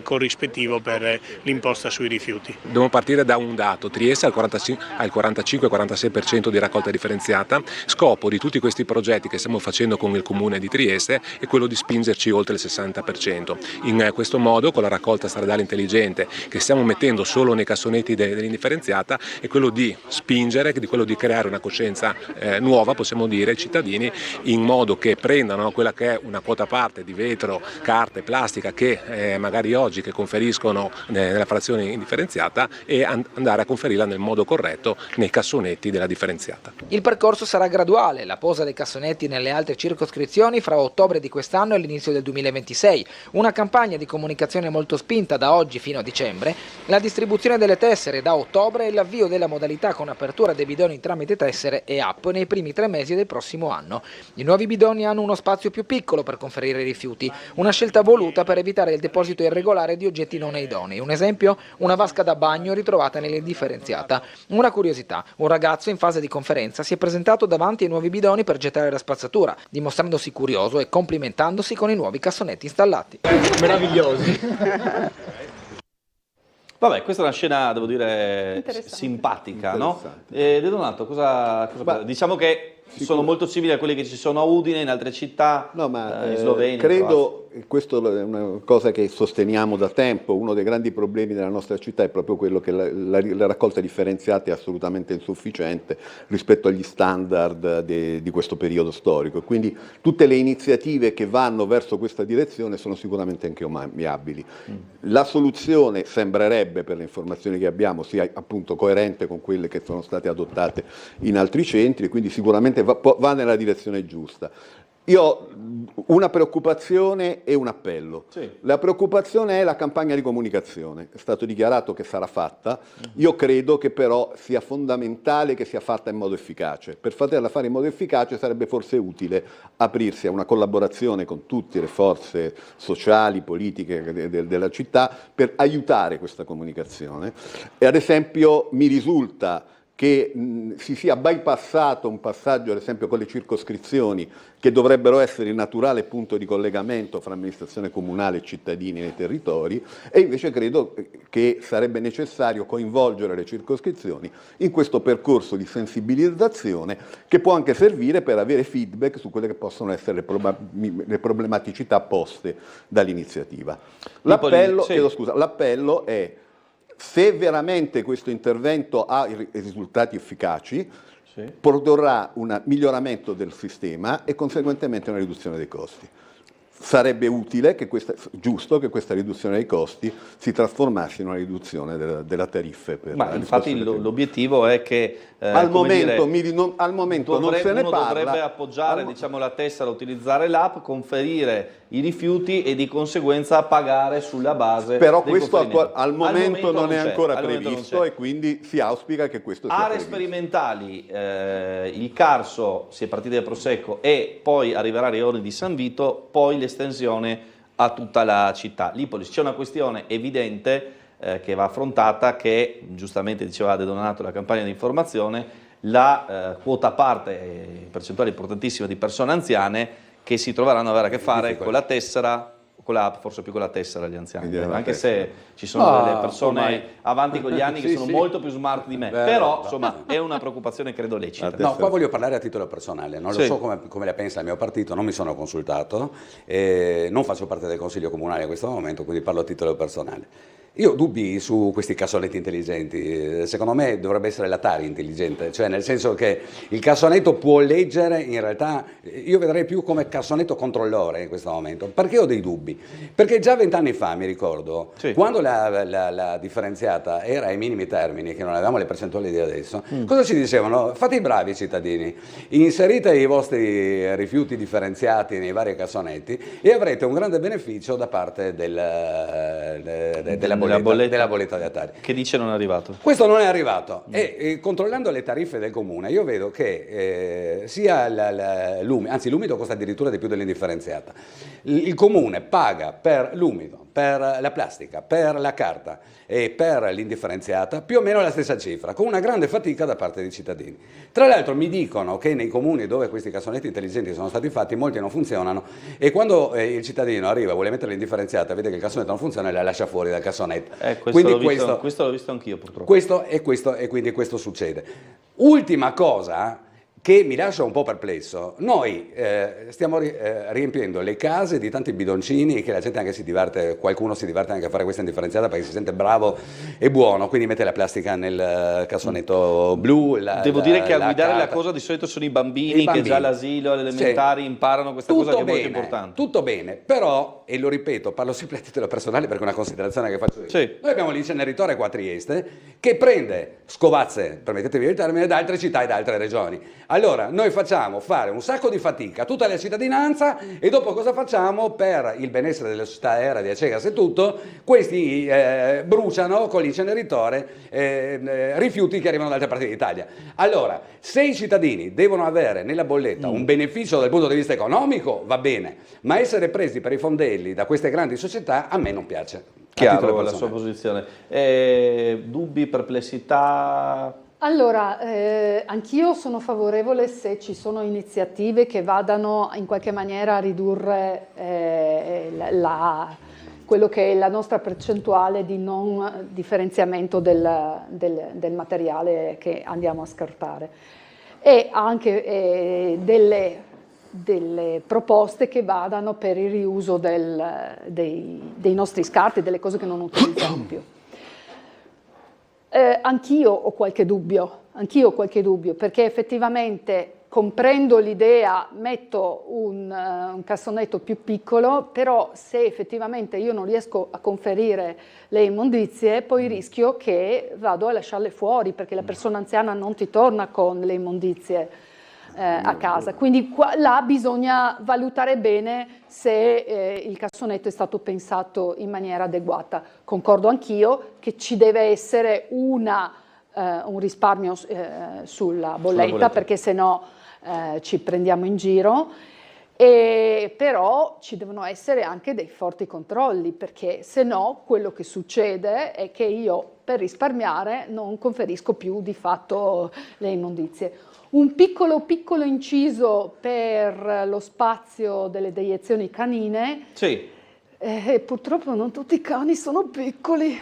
corrispettivo per l'imposta sui rifiuti. Dobbiamo partire da un dato: Trieste al 45-46% di raccolta differenziata. Scopo di tutti questi progetti che stiamo facendo con il comune di Trieste è quello di spingerci oltre il 60%. In questo modo, con la raccolta stradale intelligente che stiamo mettendo solo nei cassonetti dell'indifferenziata, è quello di spingere, di quello di creare una coscienza nuova, possiamo dire, ai cittadini, in modo che prendano quella che è una quota parte di vetro, carta e plastica che magari oggi che conferiscono nella frazione indifferenziata e andare a conferirla nel modo corretto nei cassonetti della differenziata. Il percorso sarà graduale, la posa dei cassonetti nelle altre circoscrizioni fra ottobre di quest'anno e l'inizio del 2026, una campagna di comunicazione molto spinta da oggi fino a dicembre, la distribuzione delle tessere da ottobre e l'avvio della modalità con apertura dei bidoni tramite tessere e app nei primi 3 mesi del prossimo anno. I nuovi bidoni hanno uno spazio più piccolo per conferire i rifiuti, una scelta voluta per evitare il deposito irregolare di oggetti non idonei. Un esempio? Una vasca da bagno ritrovata nell'indifferenziata. Una curiosità: un ragazzo in fase di conferenza si è presentato davanti ai nuovi bidoni per gettare la spazzatura, dimostrandosi curioso e complimentandosi con i nuovi cassonetti installati. Meravigliosi. Vabbè, questa è una scena, devo dire, simpatica, no? De Donato, cosa diciamo che sono molto simili a quelli che ci sono a Udine, in altre città, in Slovenia. Credo, questo è una cosa che sosteniamo da tempo, uno dei grandi problemi della nostra città è proprio quello che la raccolta differenziata è assolutamente insufficiente rispetto agli standard di questo periodo storico. Quindi tutte le iniziative che vanno verso questa direzione sono sicuramente anche ammiabili. La soluzione sembrerebbe, per le informazioni che abbiamo, sia appunto coerente con quelle che sono state adottate in altri centri, quindi sicuramente va nella direzione giusta. Io ho una preoccupazione e un appello. Sì. La preoccupazione è la campagna di comunicazione, è stato dichiarato che sarà fatta, io credo che però sia fondamentale che sia fatta in modo efficace. Per poterla fare in modo efficace sarebbe forse utile aprirsi a una collaborazione con tutte le forze sociali, politiche della città per aiutare questa comunicazione. E ad esempio mi risulta che si sia bypassato un passaggio, ad esempio con le circoscrizioni, che dovrebbero essere il naturale punto di collegamento fra amministrazione comunale e cittadini nei territori, e invece credo che sarebbe necessario coinvolgere le circoscrizioni in questo percorso di sensibilizzazione che può anche servire per avere feedback su quelle che possono essere le problematicità poste dall'iniziativa. L'appello è: se veramente questo intervento ha risultati efficaci, produrrà un miglioramento del sistema e conseguentemente una riduzione dei costi. Sarebbe utile, giusto che questa riduzione dei costi si trasformasse in una riduzione della tariffe. Ma infatti l'obiettivo è che al momento non se ne parla. Dovrebbe appoggiare la tessera, utilizzare l'app, conferire i rifiuti e di conseguenza pagare sulla base. Però questo al momento non è ancora previsto e quindi si auspica che questo sia previsto. Sperimentali, il Carso si è partiti da Prosecco e poi arriverà a Rione di San Vito, poi l'estensione a tutta la città. Lipolis, c'è una questione evidente che va affrontata, che giustamente diceva De Donato la campagna di informazione, la quota parte, percentuale importantissima di persone anziane che si troveranno ad avere a che fare con la tessera con la app, forse più con la tessera gli anziani, anche se ci sono delle persone avanti con gli anni che sono molto più smart di me, però insomma è una preoccupazione credo lecita. No, qua voglio parlare a titolo personale, non lo so come la pensa il mio partito, non mi sono consultato, non faccio parte del Consiglio Comunale in questo momento, quindi parlo a titolo personale. Io ho dubbi su questi cassonetti intelligenti, secondo me dovrebbe essere l'Atari intelligente, cioè nel senso che il cassonetto può leggere, in realtà io vedrei più come cassonetto controllore in questo momento. Perché ho dei dubbi? Perché già 20 anni fa, mi ricordo, quando la differenziata era ai minimi termini, che non avevamo le percentuali di adesso, cosa ci dicevano? Fate i bravi cittadini, inserite i vostri rifiuti differenziati nei vari cassonetti e avrete un grande beneficio da parte della bolletta di Atari. Che dice non è arrivato? Questo non è arrivato e controllando le tariffe del comune io vedo che sia l'umido costa addirittura di più dell'indifferenziata. Il comune paga per l'umido, per la plastica, per la carta e per l'indifferenziata più o meno la stessa cifra, con una grande fatica da parte dei cittadini. Tra l'altro mi dicono che nei comuni dove questi cassonetti intelligenti sono stati fatti molti non funzionano e quando il cittadino arriva, vuole mettere l'indifferenziata, vede che il cassonetto non funziona e la lascia fuori dal cassonetto. Questo l'ho visto anch'io purtroppo. Quindi questo succede. Ultima cosa che mi lascia un po' perplesso, noi stiamo riempiendo le case di tanti bidoncini che la gente anche si diverte, qualcuno si diverte anche a fare questa indifferenziata perché si sente bravo e buono, quindi mette la plastica nel cassonetto blu. Devo dire che a guidare la cosa di solito sono i bambini che già all'asilo, alle elementari imparano questa cosa che è molto importante. Tutto bene, però, e lo ripeto, parlo sempre a titolo personale perché è una considerazione che faccio io. Noi abbiamo l'inceneritore qua a Trieste che prende scovazze, permettetevi il termine, da altre città e da altre regioni. Allora, noi facciamo fare un sacco di fatica a tutta la cittadinanza e dopo cosa facciamo? Per il benessere della società aerea di Acegas e tutto, questi bruciano con l'inceneritore rifiuti che arrivano da altre parti d'Italia. Allora, se i cittadini devono avere nella bolletta un beneficio dal punto di vista economico, va bene, ma essere presi per i fondelli da queste grandi società a me non piace. Chiaro la sua posizione. Dubbi, perplessità? Allora, anch'io sono favorevole se ci sono iniziative che vadano in qualche maniera a ridurre quello che è la nostra percentuale di non differenziamento del materiale che andiamo a scartare e anche delle proposte che vadano per il riuso dei nostri scarti, delle cose che non utilizziamo più. Anch'io ho qualche dubbio, perché effettivamente comprendo l'idea, metto un cassonetto più piccolo, però se effettivamente io non riesco a conferire le immondizie, poi rischio che vado a lasciarle fuori, perché la persona anziana non ti torna con le immondizie a casa. Quindi là bisogna valutare bene se il cassonetto è stato pensato in maniera adeguata. Concordo anch'io che ci deve essere un risparmio sulla bolletta, perché sennò ci prendiamo in giro, però ci devono essere anche dei forti controlli, perché sennò quello che succede è che io per risparmiare non conferisco più di fatto le immondizie. Un piccolo inciso per lo spazio delle deiezioni canine. Sì. Purtroppo non tutti i cani sono piccoli.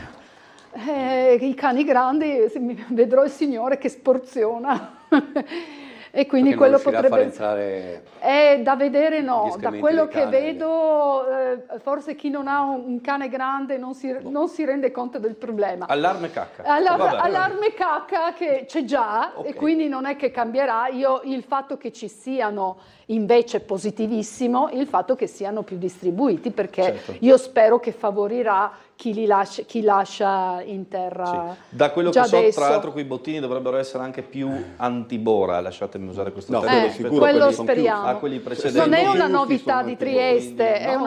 I cani grandi, vedrò il signore che sporziona. E quindi perché quello non potrebbe far entrare da vedere no, da quello che cane, vedo forse chi non ha un cane grande non si rende conto del problema. Allarme cacca. Allarme cacca che c'è già, e quindi non è che cambierà. Il fatto che ci siano invece positivissimo il fatto che siano più distribuiti, perché io spero che favorirà chi lascia in terra. Da quello già che so, adesso. tra l'altro quei bottini dovrebbero essere anche più antibora, lasciatemi usare questo termine. Quello speriamo. A quelli precedenti. Non è una novità di Trieste,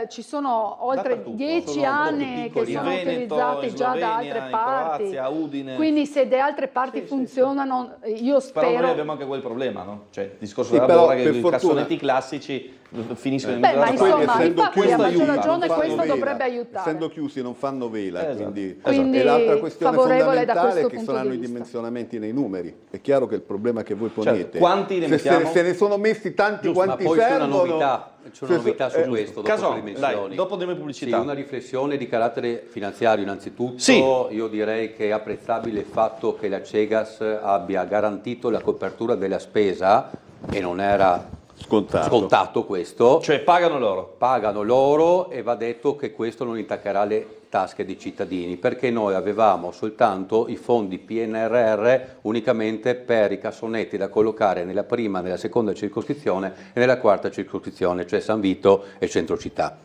ci sono oltre 10 anni che sono utilizzati già da altre parti. Croazia, Udine. Quindi se da altre parti funzionano, io spero. Però noi abbiamo anche quel problema, no? Cioè, il discorso della bora che i cassonetti classici finiscono in ma insomma, essendo infatti ha chiusi, ragione, questo dovrebbe aiutare. Essendo chiusi chiusi non fanno vela, Quindi e l'altra questione favorevole da fondamentale è questo che punto saranno di i vista. dimensionamenti nei numeri. È chiaro che il problema che voi ponete, Certo, quanti ne mettiamo? se ne sono messi tanti Giusto, quanti ma poi servono. c'è una novità su questo, dopo Cason, le dimensioni. dai, dopo delle pubblicità. Sì, una riflessione di carattere finanziario innanzitutto. Sì. Io direi che è apprezzabile il fatto che la Cegas abbia garantito la copertura della spesa, e non era scontato questo. Cioè pagano loro? Pagano loro, e va detto che questo non intaccherà le tasche dei cittadini, perché noi avevamo soltanto i fondi PNRR unicamente per i cassonetti da collocare nella prima, nella seconda circoscrizione e nella quarta circoscrizione, cioè San Vito e Centro Città.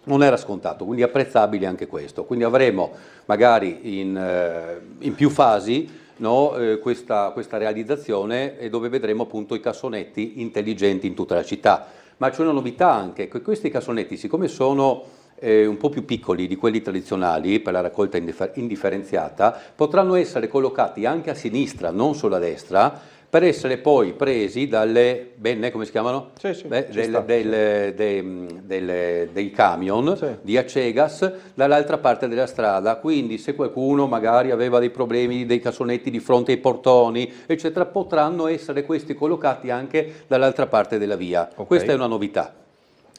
Non era scontato, quindi apprezzabile anche questo. Quindi avremo magari in più fasi, no, questa realizzazione, e dove vedremo appunto i cassonetti intelligenti in tutta la città. Ma c'è una novità anche, che questi cassonetti, siccome sono un po' più piccoli di quelli tradizionali per la raccolta indifferenziata, potranno essere collocati anche a sinistra, non solo a destra, per essere poi presi dalle benne, come si chiamano? Dei camion di Acegas dall'altra parte della strada. Quindi se qualcuno magari aveva dei problemi, dei cassonetti di fronte ai portoni, eccetera, potranno essere questi collocati anche dall'altra parte della via. Questa è una novità.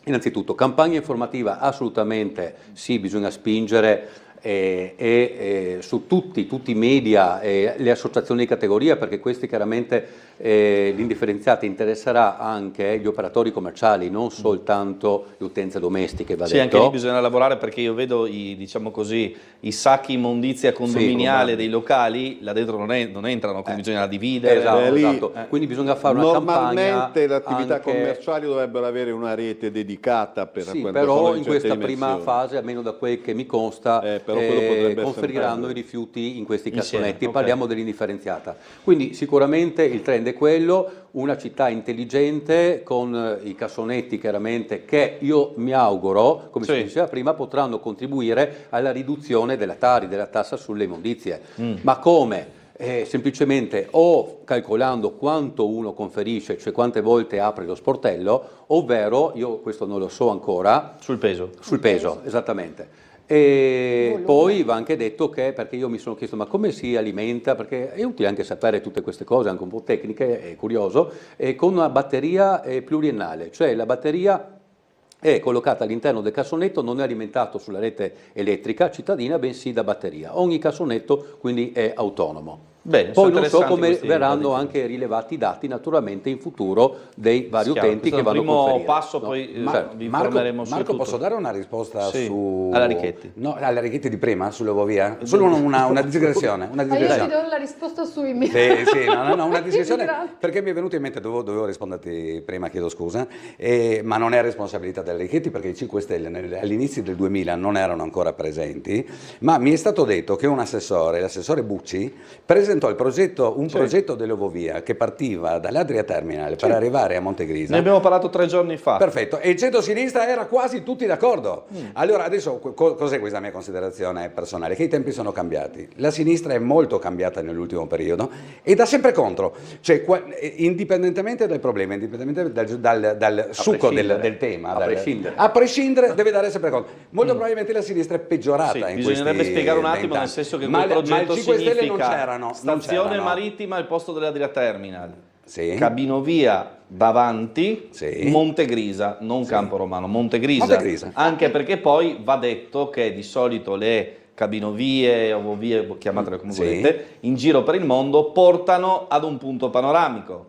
Innanzitutto, campagna informativa assolutamente sì, bisogna spingere su tutti i media e le associazioni di categoria, perché questi chiaramente l'indifferenziata interesserà anche gli operatori commerciali, non soltanto le utenze domestiche, va Sì, detto. anche lì bisogna lavorare, perché io vedo diciamo così, i sacchi immondizia condominiale dei locali, là dentro non entrano, quindi bisogna dividere. Esatto. Quindi bisogna fare una campagna. Normalmente le attività anche commerciali dovrebbero avere una rete dedicata per Sì, quando però sono in certe questa dimensioni. prima fase, almeno da quel che mi consta, però quello potrebbe essere conferiranno bello. i rifiuti in questi Insieme, cassonetti. ok. Parliamo dell'indifferenziata. Quindi sicuramente il trend è quello, una città intelligente con i cassonetti chiaramente, che io mi auguro, come si diceva prima, potranno contribuire alla riduzione della Tari, della tassa sulle immondizie. Ma come? Semplicemente o calcolando quanto uno conferisce, cioè quante volte apre lo sportello, ovvero, io questo non lo so ancora, sul peso, esattamente. E poi va anche detto che, perché io mi sono chiesto ma come si alimenta, perché è utile anche sapere tutte queste cose, anche un po' tecniche, è curioso, con una batteria pluriennale, cioè la batteria è collocata all'interno del cassonetto, non è alimentato sulla rete elettrica cittadina, bensì da batteria. Ogni cassonetto quindi è autonomo. Bene, Poi sono non so come interessanti verranno questi anche rilevati i dati naturalmente in futuro dei vari Chiaro, utenti questo che è un vanno primo conferire. passo, poi vi Marco, informeremo su tutto. posso dare una risposta alla Richetti? No, alla Richetti di prima, sull'Ovovia? Solo una digressione. Io ti do la risposta sui miei. Sì, no, una digressione, perché mi è venuto in mente, dovevo risponderti prima, chiedo scusa, ma non è responsabilità della Richetti, perché i 5 Stelle all'inizio del 2000 non erano ancora presenti, ma mi è stato detto che un assessore, l'assessore Bucci, presentò il progetto dell'Ovovia che partiva dall'Adria Terminal per arrivare a Montegrisa. Ne abbiamo parlato 3 giorni fa. Perfetto, e il centro-sinistra era quasi tutti d'accordo. Allora adesso cos'è questa mia considerazione personale? Che i tempi sono cambiati. La sinistra è molto cambiata nell'ultimo periodo e dà sempre contro. Cioè, indipendentemente dal problema, indipendentemente dal succo del tema, a prescindere deve dare sempre contro. Molto probabilmente la sinistra è peggiorata in questi bisognerebbe spiegare un attimo, 20 nel senso che ma quel progetto il 5 Stelle non significa c'erano. stazione marittima al posto dell'Adria Terminal, Sì. cabinovia davanti, Montegrisa, non Campo Romano, Montegrisa. Anche perché poi va detto che di solito le cabinovie, ovovie, chiamatele come volete, in giro per il mondo portano ad un punto panoramico.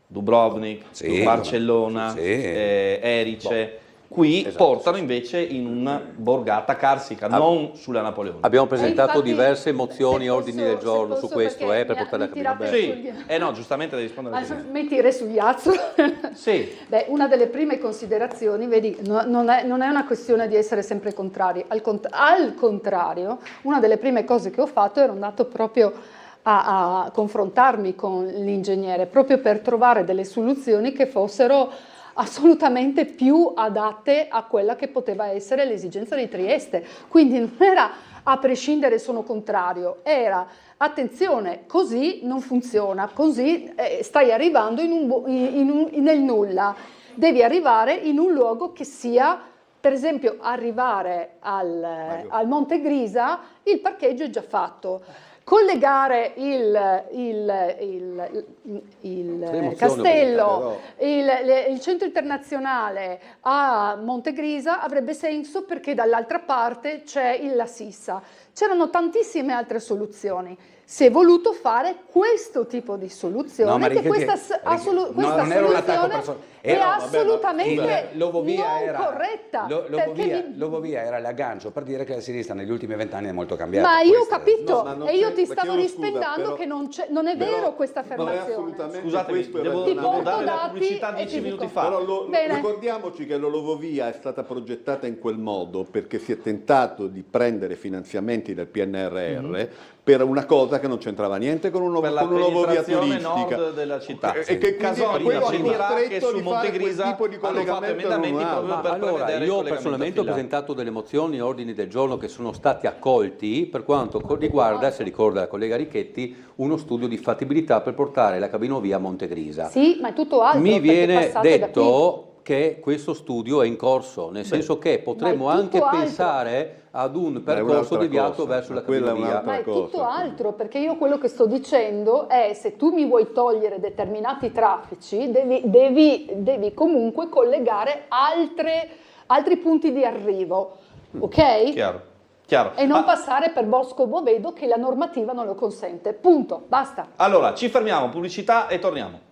Dubrovnik, Barcellona, Erice. Qui portano invece in una borgata carsica, non sulla Napoleone. Abbiamo presentato infatti, diverse mozioni e ordini del giorno su posso, questo, perché per portare la tirate cabinovia. No, giustamente devi rispondere così. Mi tiri sul ghiaccio. Sì. Beh, una delle prime considerazioni, vedi, non è una questione di essere sempre contrari, al contrario, una delle prime cose che ho fatto era andato proprio a confrontarmi con l'ingegnere, proprio per trovare delle soluzioni che fossero assolutamente più adatte a quella che poteva essere l'esigenza di Trieste. Quindi non era a prescindere sono contrario, era attenzione, così non funziona, così stai arrivando nel nulla, devi arrivare in un luogo che sia per esempio arrivare al Monte Grisa, il parcheggio è già fatto. Collegare il castello, il centro internazionale a Monte Grisa avrebbe senso perché dall'altra parte c'è la Sissa. C'erano tantissime altre soluzioni. Si è voluto fare questo tipo di soluzione, che questa soluzione è assolutamente non corretta. L'Ovovia era l'aggancio per dire che la sinistra negli ultimi 20 anni è molto cambiata. Ma io ho capito, e io ti stavo rispettando che non è vero questa affermazione. Scusatemi, devo dare la pubblicità 10 minuti fa. Però ricordiamoci che l'Ovovia è stata progettata in quel modo perché si è tentato di prendere finanziamenti del PNRR per una cosa che non c'entrava niente con un'ovovia turistica nord della città. E che Casori dirà che su Monte Grisa hanno fatto emendamenti proprio per prevedere io personalmente ho presentato delle mozioni, ordini del giorno che sono stati accolti per quanto riguarda, se ricorda la collega Richetti, uno studio di fattibilità per portare la cabinovia a Monte Grisa. Sì, ma è tutto altro. Mi viene detto che questo studio è in corso, nel senso che potremmo anche pensare ad un percorso deviato verso la cabinovia. Ma è tutto altro, perché io quello che sto dicendo è se tu mi vuoi togliere determinati traffici, devi comunque collegare altri punti di arrivo, ok? Chiaro. E non passare per Bosco Bovedo che la normativa non lo consente. Punto, basta. Allora, ci fermiamo, pubblicità e torniamo.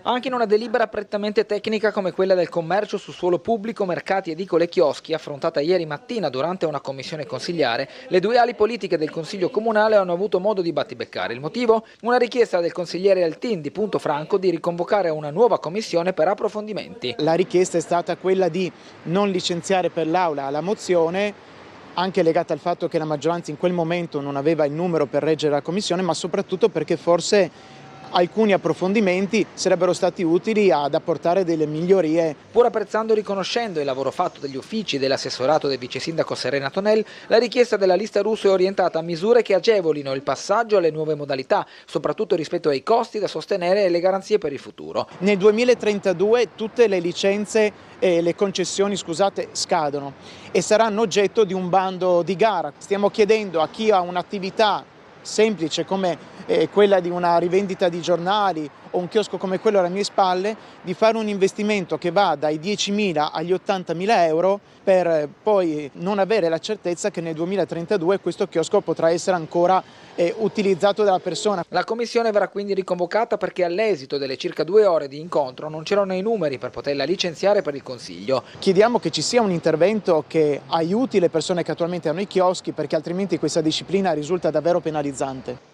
Anche in una delibera prettamente tecnica come quella del commercio su suolo pubblico, mercati, edicole e chioschi, affrontata ieri mattina durante una commissione consigliare, le due ali politiche del Consiglio Comunale hanno avuto modo di battibeccare. Il motivo? Una richiesta del consigliere Altin di Punto Franco di riconvocare una nuova commissione per approfondimenti. La richiesta è stata quella di non licenziare per l'Aula la mozione, anche legata al fatto che la maggioranza in quel momento non aveva il numero per reggere la commissione, ma soprattutto perché forse alcuni approfondimenti sarebbero stati utili ad apportare delle migliorie. Pur apprezzando e riconoscendo il lavoro fatto dagli uffici dell'assessorato del vice sindaco Serena Tonel, la richiesta della lista Russo è orientata a misure che agevolino il passaggio alle nuove modalità, soprattutto rispetto ai costi da sostenere e le garanzie per il futuro. Nel 2032 tutte le licenze e le concessioni scadono e saranno oggetto di un bando di gara. Stiamo chiedendo a chi ha un'attività semplice come quella di una rivendita di giornali o un chiosco come quello alle mie spalle, di fare un investimento che va dai 10.000 agli 80.000 euro per poi non avere la certezza che nel 2032 questo chiosco potrà essere ancora utilizzato dalla persona. La commissione verrà quindi riconvocata perché all'esito delle circa 2 ore di incontro non c'erano i numeri per poterla licenziare per il Consiglio. Chiediamo che ci sia un intervento che aiuti le persone che attualmente hanno i chioschi, perché altrimenti questa disciplina risulta davvero penalizzante.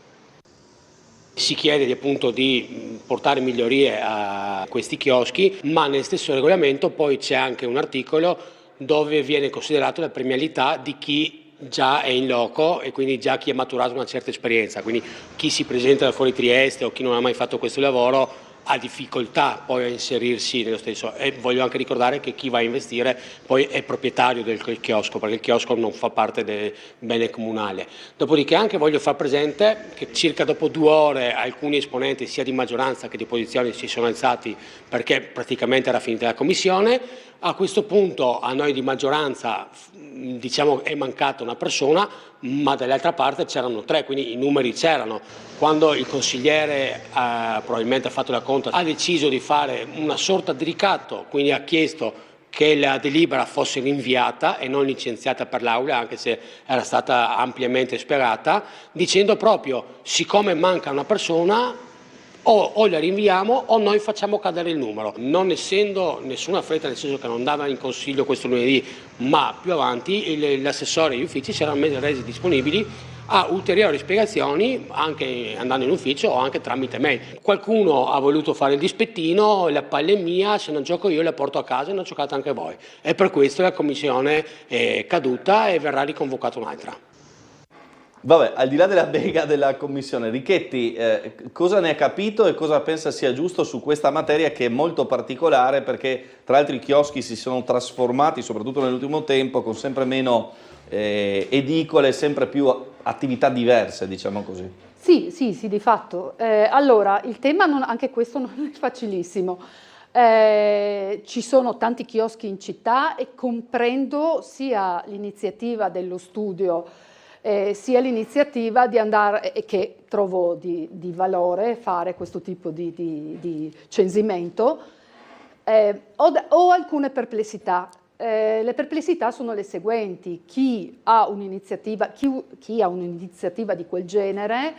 Si chiede appunto di portare migliorie a questi chioschi, ma nel stesso regolamento poi c'è anche un articolo dove viene considerato la premialità di chi già è in loco e quindi già chi ha maturato una certa esperienza, quindi chi si presenta da fuori Trieste o chi non ha mai fatto questo lavoro ha difficoltà poi a inserirsi nello stesso, e voglio anche ricordare che chi va a investire poi è proprietario del chiosco, perché il chiosco non fa parte del bene comunale. Dopodiché anche voglio far presente che circa dopo 2 ore alcuni esponenti sia di maggioranza che di opposizione si sono alzati perché praticamente era finita la commissione. A questo punto a noi di maggioranza diciamo è mancata una persona, ma dall'altra parte c'erano 3, quindi i numeri c'erano. Quando il consigliere probabilmente ha fatto la conta, ha deciso di fare una sorta di ricatto, quindi ha chiesto che la delibera fosse rinviata e non licenziata per l'Aula, anche se era stata ampiamente sperata, dicendo proprio siccome manca una persona o la rinviamo o noi facciamo cadere il numero. Non essendo nessuna fretta, nel senso che non andava in consiglio questo lunedì, ma più avanti l'assessore e gli uffici si erano resi disponibili a ulteriori spiegazioni anche andando in ufficio o anche tramite mail. Qualcuno ha voluto fare il dispettino, la palla è mia, se non gioco io la porto a casa e non giocate anche voi. E per questo la commissione è caduta e verrà riconvocata un'altra. Vabbè, al di là della bega della Commissione, Richetti cosa ne ha capito e cosa pensa sia giusto su questa materia che è molto particolare, perché tra l'altro i chioschi si sono trasformati, soprattutto nell'ultimo tempo, con sempre meno edicole, sempre più attività diverse, diciamo così. Sì, di fatto. Allora, il tema anche questo non è facilissimo. Ci sono tanti chioschi in città e comprendo sia l'iniziativa dello studio sia l'iniziativa di andare, che trovo di valore, fare questo tipo di censimento. Ho alcune perplessità. Le perplessità sono le seguenti: chi ha un'iniziativa di quel genere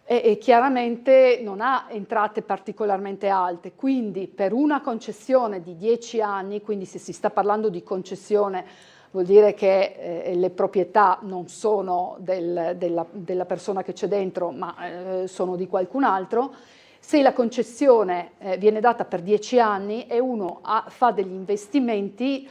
e chiaramente non ha entrate particolarmente alte, quindi per una concessione di 10 anni, quindi se si sta parlando di concessione vuol dire che le proprietà non sono della persona che c'è dentro, ma sono di qualcun altro. Se la concessione viene data per 10 anni e uno fa degli investimenti,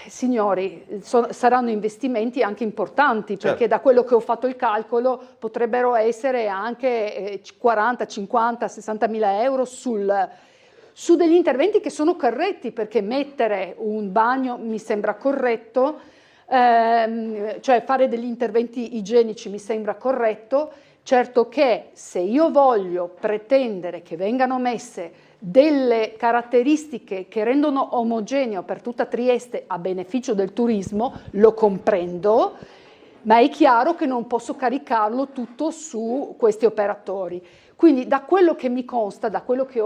signori, saranno investimenti anche importanti, perché da quello che ho fatto il calcolo potrebbero essere anche 40, 50, 60 mila euro su degli interventi che sono corretti, perché mettere un bagno mi sembra corretto, cioè fare degli interventi igienici mi sembra corretto. Certo che se io voglio pretendere che vengano messe delle caratteristiche che rendono omogeneo per tutta Trieste a beneficio del turismo, lo comprendo, ma è chiaro che non posso caricarlo tutto su questi operatori. Quindi da quello che mi consta, da quello che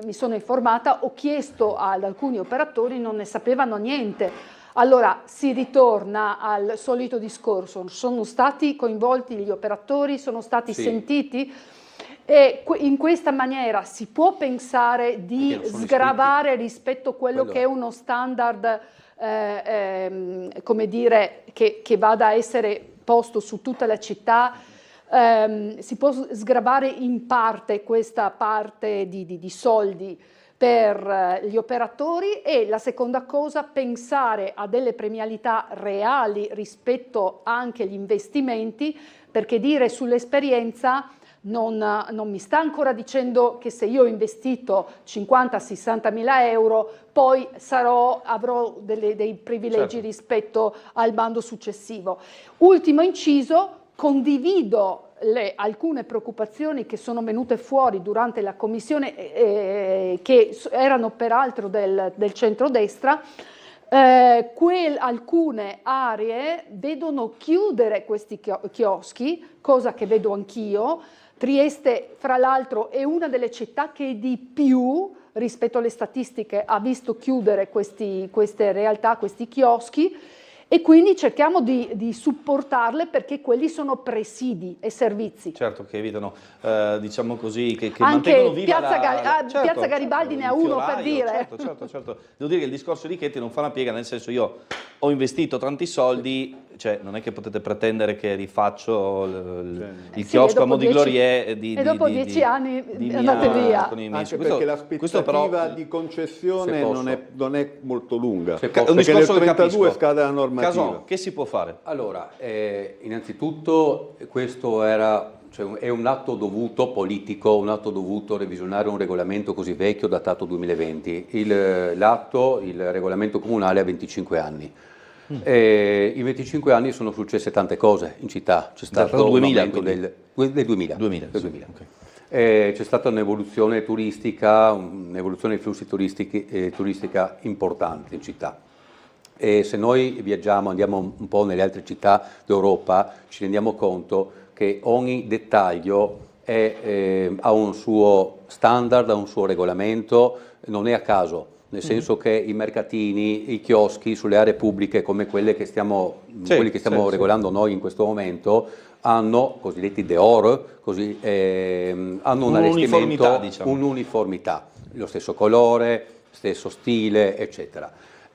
mi sono informata, ho chiesto ad alcuni operatori, non ne sapevano niente. Allora si ritorna al solito discorso: sono stati coinvolti gli operatori, sono stati sentiti, e in questa maniera si può pensare di sgravare rispetto a quello che è uno standard, come dire, che vada a essere posto su tutta la città. Si può sgravare in parte questa parte di soldi per gli operatori, e la seconda cosa, pensare a delle premialità reali rispetto anche agli investimenti, perché dire sull'esperienza non mi sta ancora dicendo che se io ho investito 50-60 mila euro poi avrò dei privilegi rispetto al bando successivo. Ultimo inciso: condivido alcune preoccupazioni che sono venute fuori durante la commissione, che erano peraltro del centrodestra. Alcune aree vedono chiudere questi chioschi, cosa che vedo anch'io. Trieste, fra l'altro, è una delle città che di più, rispetto alle statistiche, ha visto chiudere queste realtà, questi chioschi. E quindi cerchiamo di supportarle, perché quelli sono presidi e servizi. Certo, che evitano, diciamo così, che anche mantengono viva Piazza Garibaldi ne ha uno, per dire. Certo. Devo dire che il discorso di Richetti non fa una piega, nel senso, io ho investito tanti soldi, cioè non è che potete pretendere che rifaccio il chiosco a mo' di Glorie e dopo 10 anni andate via. Anche perché l'aspettativa di concessione non è molto lunga, un perché discorso nel che 32 scade la normativa. Casò, che si può fare? Allora, innanzitutto questo è un atto dovuto politico, un atto dovuto revisionare un regolamento così vecchio, datato 2020. Il regolamento comunale ha 25 anni. In 25 anni sono successe tante cose in città. C'è stato un aumento del 2000. Okay. C'è stata un'evoluzione turistica, un'evoluzione dei flussi turistica importante in città. E se noi andiamo un po' nelle altre città d'Europa, ci rendiamo conto che ogni dettaglio ha un suo standard, ha un suo regolamento, non è a caso, nel senso che i mercatini, i chioschi sulle aree pubbliche come quelle che stiamo regolando noi in questo momento, hanno, cosiddetti dehors, hanno un allestimento, diciamo, un'uniformità, lo stesso colore, stesso stile, eccetera.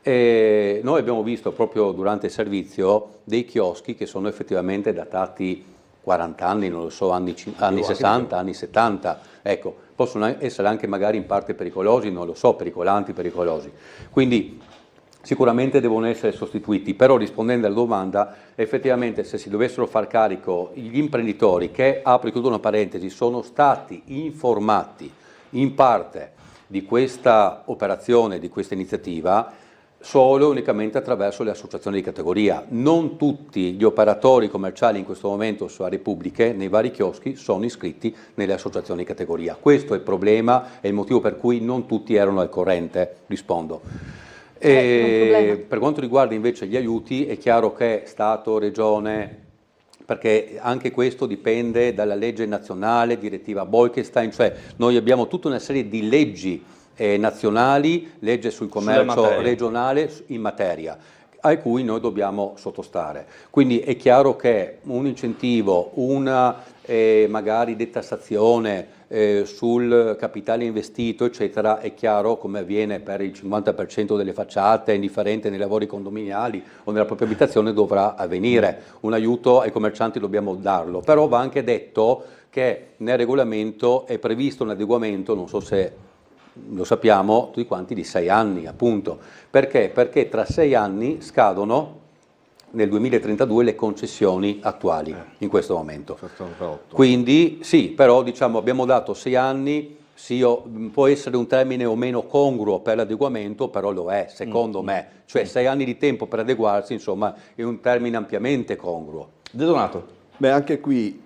E noi abbiamo visto proprio durante il servizio dei chioschi che sono effettivamente datati 40 anni, non lo so, anni 60, anni 70, ecco, possono essere anche magari in parte pericolosi, non lo so, pericolanti, pericolosi. Quindi sicuramente devono essere sostituiti, però rispondendo alla domanda, effettivamente se si dovessero far carico gli imprenditori che, apro e chiudo una parentesi, sono stati informati in parte di questa operazione, di questa iniziativa, solo e unicamente attraverso le associazioni di categoria. Non tutti gli operatori commerciali in questo momento su aree pubbliche, nei vari chioschi, sono iscritti nelle associazioni di categoria. Questo è il problema, è il motivo per cui non tutti erano al corrente, rispondo. Per quanto riguarda invece gli aiuti, è chiaro che Stato, Regione, perché anche questo dipende dalla legge nazionale, direttiva Bolkestein, cioè noi abbiamo tutta una serie di leggi nazionali, legge sul commercio regionale in materia, a cui noi dobbiamo sottostare. Quindi è chiaro che un incentivo, una magari detassazione sul capitale investito, eccetera, è chiaro, come avviene per il 50% delle facciate, indifferente nei lavori condominiali o nella propria abitazione, dovrà avvenire. Un aiuto ai commercianti dobbiamo darlo, però va anche detto che nel regolamento è previsto un adeguamento, non so se lo sappiamo tutti quanti, di 6 anni appunto. Perché? Perché tra 6 anni scadono nel 2032 le concessioni attuali in questo momento. Quindi sì, però diciamo abbiamo dato 6 anni, sì, può essere un termine o meno congruo per l'adeguamento, però lo è, secondo me. Cioè 6 anni di tempo per adeguarsi, insomma, è un termine ampiamente congruo. De Donato. Beh, anche qui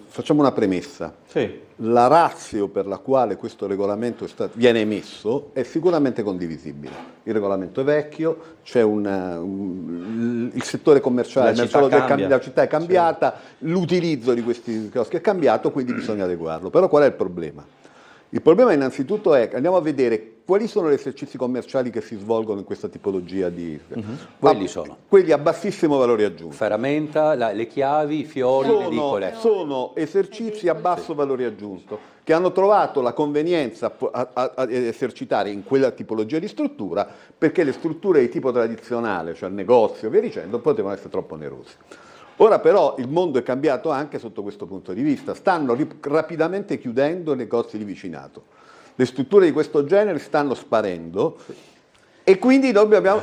facciamo una premessa. Sì. La ratio per la quale questo regolamento viene emesso è sicuramente condivisibile. Il regolamento è vecchio, c'è il settore commerciale, la città è cambiata, l'utilizzo di questi chioschi è cambiato, quindi bisogna adeguarlo. Però qual è il problema? Il problema innanzitutto è che andiamo a vedere quali sono gli esercizi commerciali che si svolgono in questa tipologia di... Quelli sono. Quelli a bassissimo valore aggiunto. Ferramenta, le chiavi, i fiori, le edicole. Sono esercizi a basso valore aggiunto che hanno trovato la convenienza a esercitare in quella tipologia di struttura perché le strutture di tipo tradizionale, cioè il negozio e via dicendo, potevano essere troppo onerose. Ora però il mondo è cambiato anche sotto questo punto di vista, stanno rapidamente chiudendo negozi di vicinato, le strutture di questo genere stanno sparendo e quindi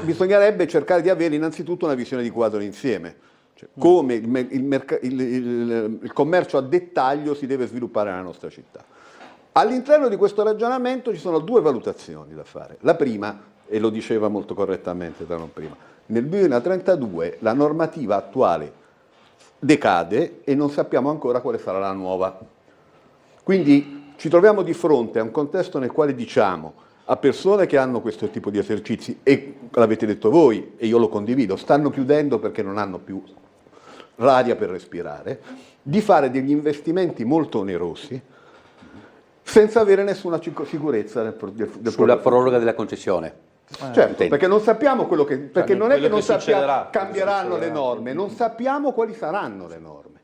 bisognerebbe cercare di avere innanzitutto una visione di quadro insieme, cioè come il commercio a dettaglio si deve sviluppare nella nostra città. All'interno di questo ragionamento ci sono 2 valutazioni da fare. La prima, e lo diceva molto correttamente da non prima, nel 2032 la normativa attuale decade e non sappiamo ancora quale sarà la nuova. Quindi ci troviamo di fronte a un contesto nel quale diciamo a persone che hanno questo tipo di esercizi, e l'avete detto voi, e io lo condivido, stanno chiudendo perché non hanno più l'aria per respirare, di fare degli investimenti molto onerosi senza avere nessuna sicurezza del sulla proroga della concessione. Certo, perché non sappiamo quello che... Perché non è che non sappiamo, cambieranno le norme, non sappiamo quali saranno le norme.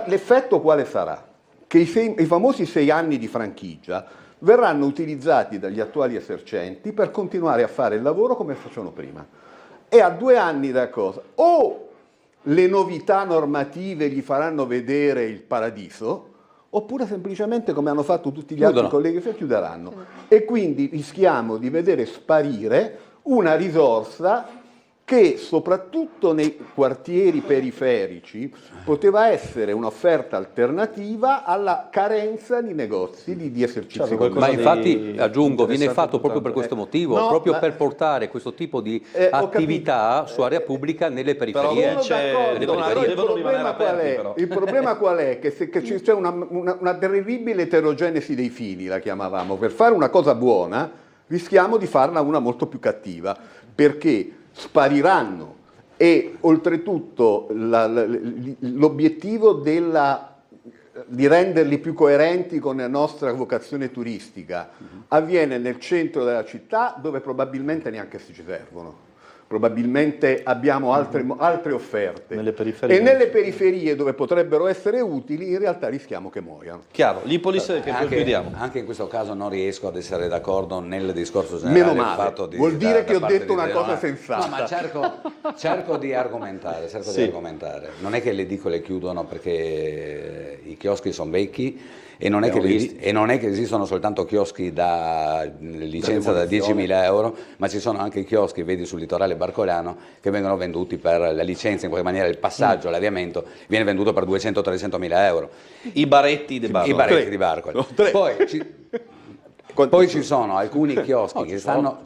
L'effetto quale sarà? Che i famosi 6 anni di franchigia verranno utilizzati dagli attuali esercenti per continuare a fare il lavoro come facevano prima. E a 2 anni da cosa? O le novità normative gli faranno vedere il paradiso, oppure semplicemente, come hanno fatto tutti gli altri colleghi, chiuderanno. E quindi rischiamo di vedere sparire una risorsa che soprattutto nei quartieri periferici poteva essere un'offerta alternativa alla carenza di negozi, di esercizi commerciali. Ma infatti, aggiungo, viene fatto proprio per questo motivo, proprio per portare questo tipo di attività su area pubblica nelle periferie. Il problema qual è? Che c'è una terribile eterogenesi dei fini, la chiamavamo. Per fare una cosa buona rischiamo di farla una molto più cattiva, perché spariranno e oltretutto l'obiettivo di renderli più coerenti con la nostra vocazione turistica avviene nel centro della città, dove probabilmente neanche si ci servono, probabilmente abbiamo altre offerte. Nelle periferie. E nelle periferie dove potrebbero essere utili in realtà rischiamo che muoiano. Chiaro, l'Ipolis che poi chiudiamo. Anche in questo caso non riesco ad essere d'accordo nel discorso generale. Meno male, fatto di, vuol dire che ho parte detto una cosa sensata. No, ma cerco di argomentare, di argomentare. Non è che le edicole chiudono perché i chioschi sono vecchi, e non è che esistono soltanto chioschi da licenza da 10.000 euro, ma ci sono anche chioschi, vedi sul litorale barcolano, che vengono venduti per la licenza, in qualche maniera il passaggio, l'avviamento, viene venduto per 200-300.000 euro. I baretti di Barcol. I baretti di Barcol. Poi ci sono alcuni chioschi che stanno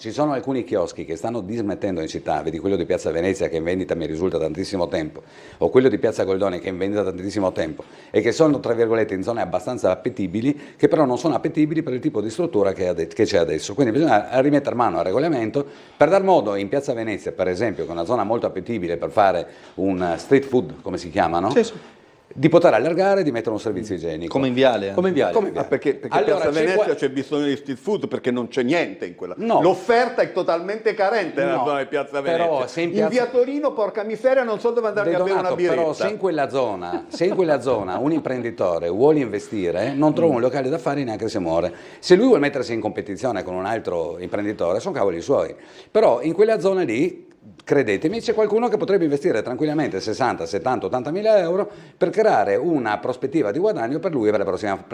dismettendo in città, vedi quello di Piazza Venezia che in vendita mi risulta tantissimo tempo, o quello di Piazza Goldoni che è in vendita tantissimo tempo, e che sono tra virgolette in zone abbastanza appetibili, che però non sono appetibili per il tipo di struttura che c'è adesso. Quindi bisogna rimettere mano al regolamento per dar modo in Piazza Venezia, per esempio, che è una zona molto appetibile per fare un street food, come si chiama, no? Sì. Di poter allargare e di mettere un servizio igienico. Come in Viale. Perché allora, Piazza Venezia c'è bisogno di street food perché non c'è niente in quella. No. L'offerta è totalmente carente nella zona di Piazza Venezia. Però, in via Torino, porca miseria, non so dove andare a bere una birretta. Però se in quella zona un imprenditore vuole investire, non trova un locale d'affari neanche se muore. Se lui vuole mettersi in competizione con un altro imprenditore, sono cavoli suoi. Però in quella zona lì, credetemi, c'è qualcuno che potrebbe investire tranquillamente 60, 70, 80 mila euro per creare una prospettiva di guadagno per lui e per la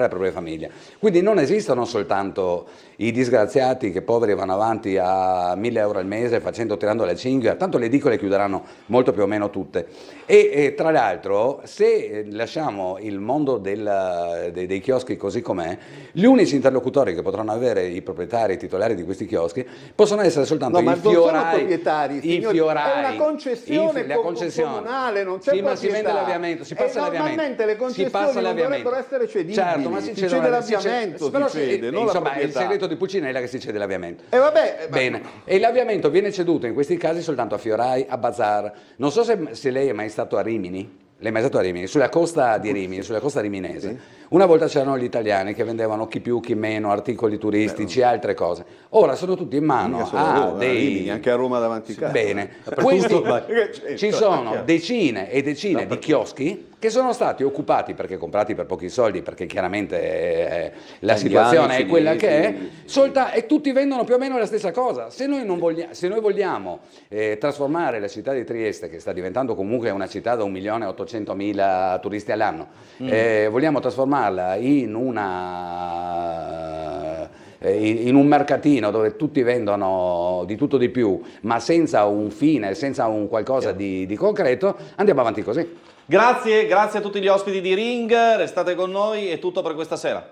propria famiglia. Quindi non esistono soltanto i disgraziati che poveri vanno avanti a 1.000 euro al mese tirando la cinghia, tanto le edicole chiuderanno molto più o meno tutte. E tra l'altro, se lasciamo il mondo dei chioschi così com'è, gli unici interlocutori che potranno avere i proprietari, i titolari di questi chioschi, possono essere soltanto i fiorai. È una concessione comunale, non c'è ma si vende l'avviamento, si passa l'avviamento. Normalmente le concessioni non dovrebbero essere cedibili. Certo, ma si cede l'avviamento, non la proprietà. Il segreto di Puccinella è che si cede l'avviamento. Bene. E l'avviamento viene ceduto in questi casi soltanto a fiorai, a bazar. Non so se lei è mai stato a Rimini. Lei è mai stato a Rimini? Sulla costa di Rimini, sulla costa riminese. Sì. Una volta c'erano gli italiani che vendevano chi più, chi meno, articoli turistici e altre cose. Ora sono tutti in mano a Rimini, anche a Roma davanti casa. Bene, ci sono decine e decine di chioschi che sono stati occupati perché comprati per pochi soldi, perché chiaramente la situazione è quella che è, e tutti vendono più o meno la stessa cosa. Se noi vogliamo trasformare la città di Trieste, che sta diventando comunque una città da 1.800.000 turisti all'anno, vogliamo trasformarla in un mercatino dove tutti vendono di tutto di più, ma senza un fine, senza un qualcosa di concreto, andiamo avanti così. Grazie a tutti gli ospiti di Ring, restate con noi, è tutto per questa sera.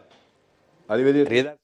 Arrivederci.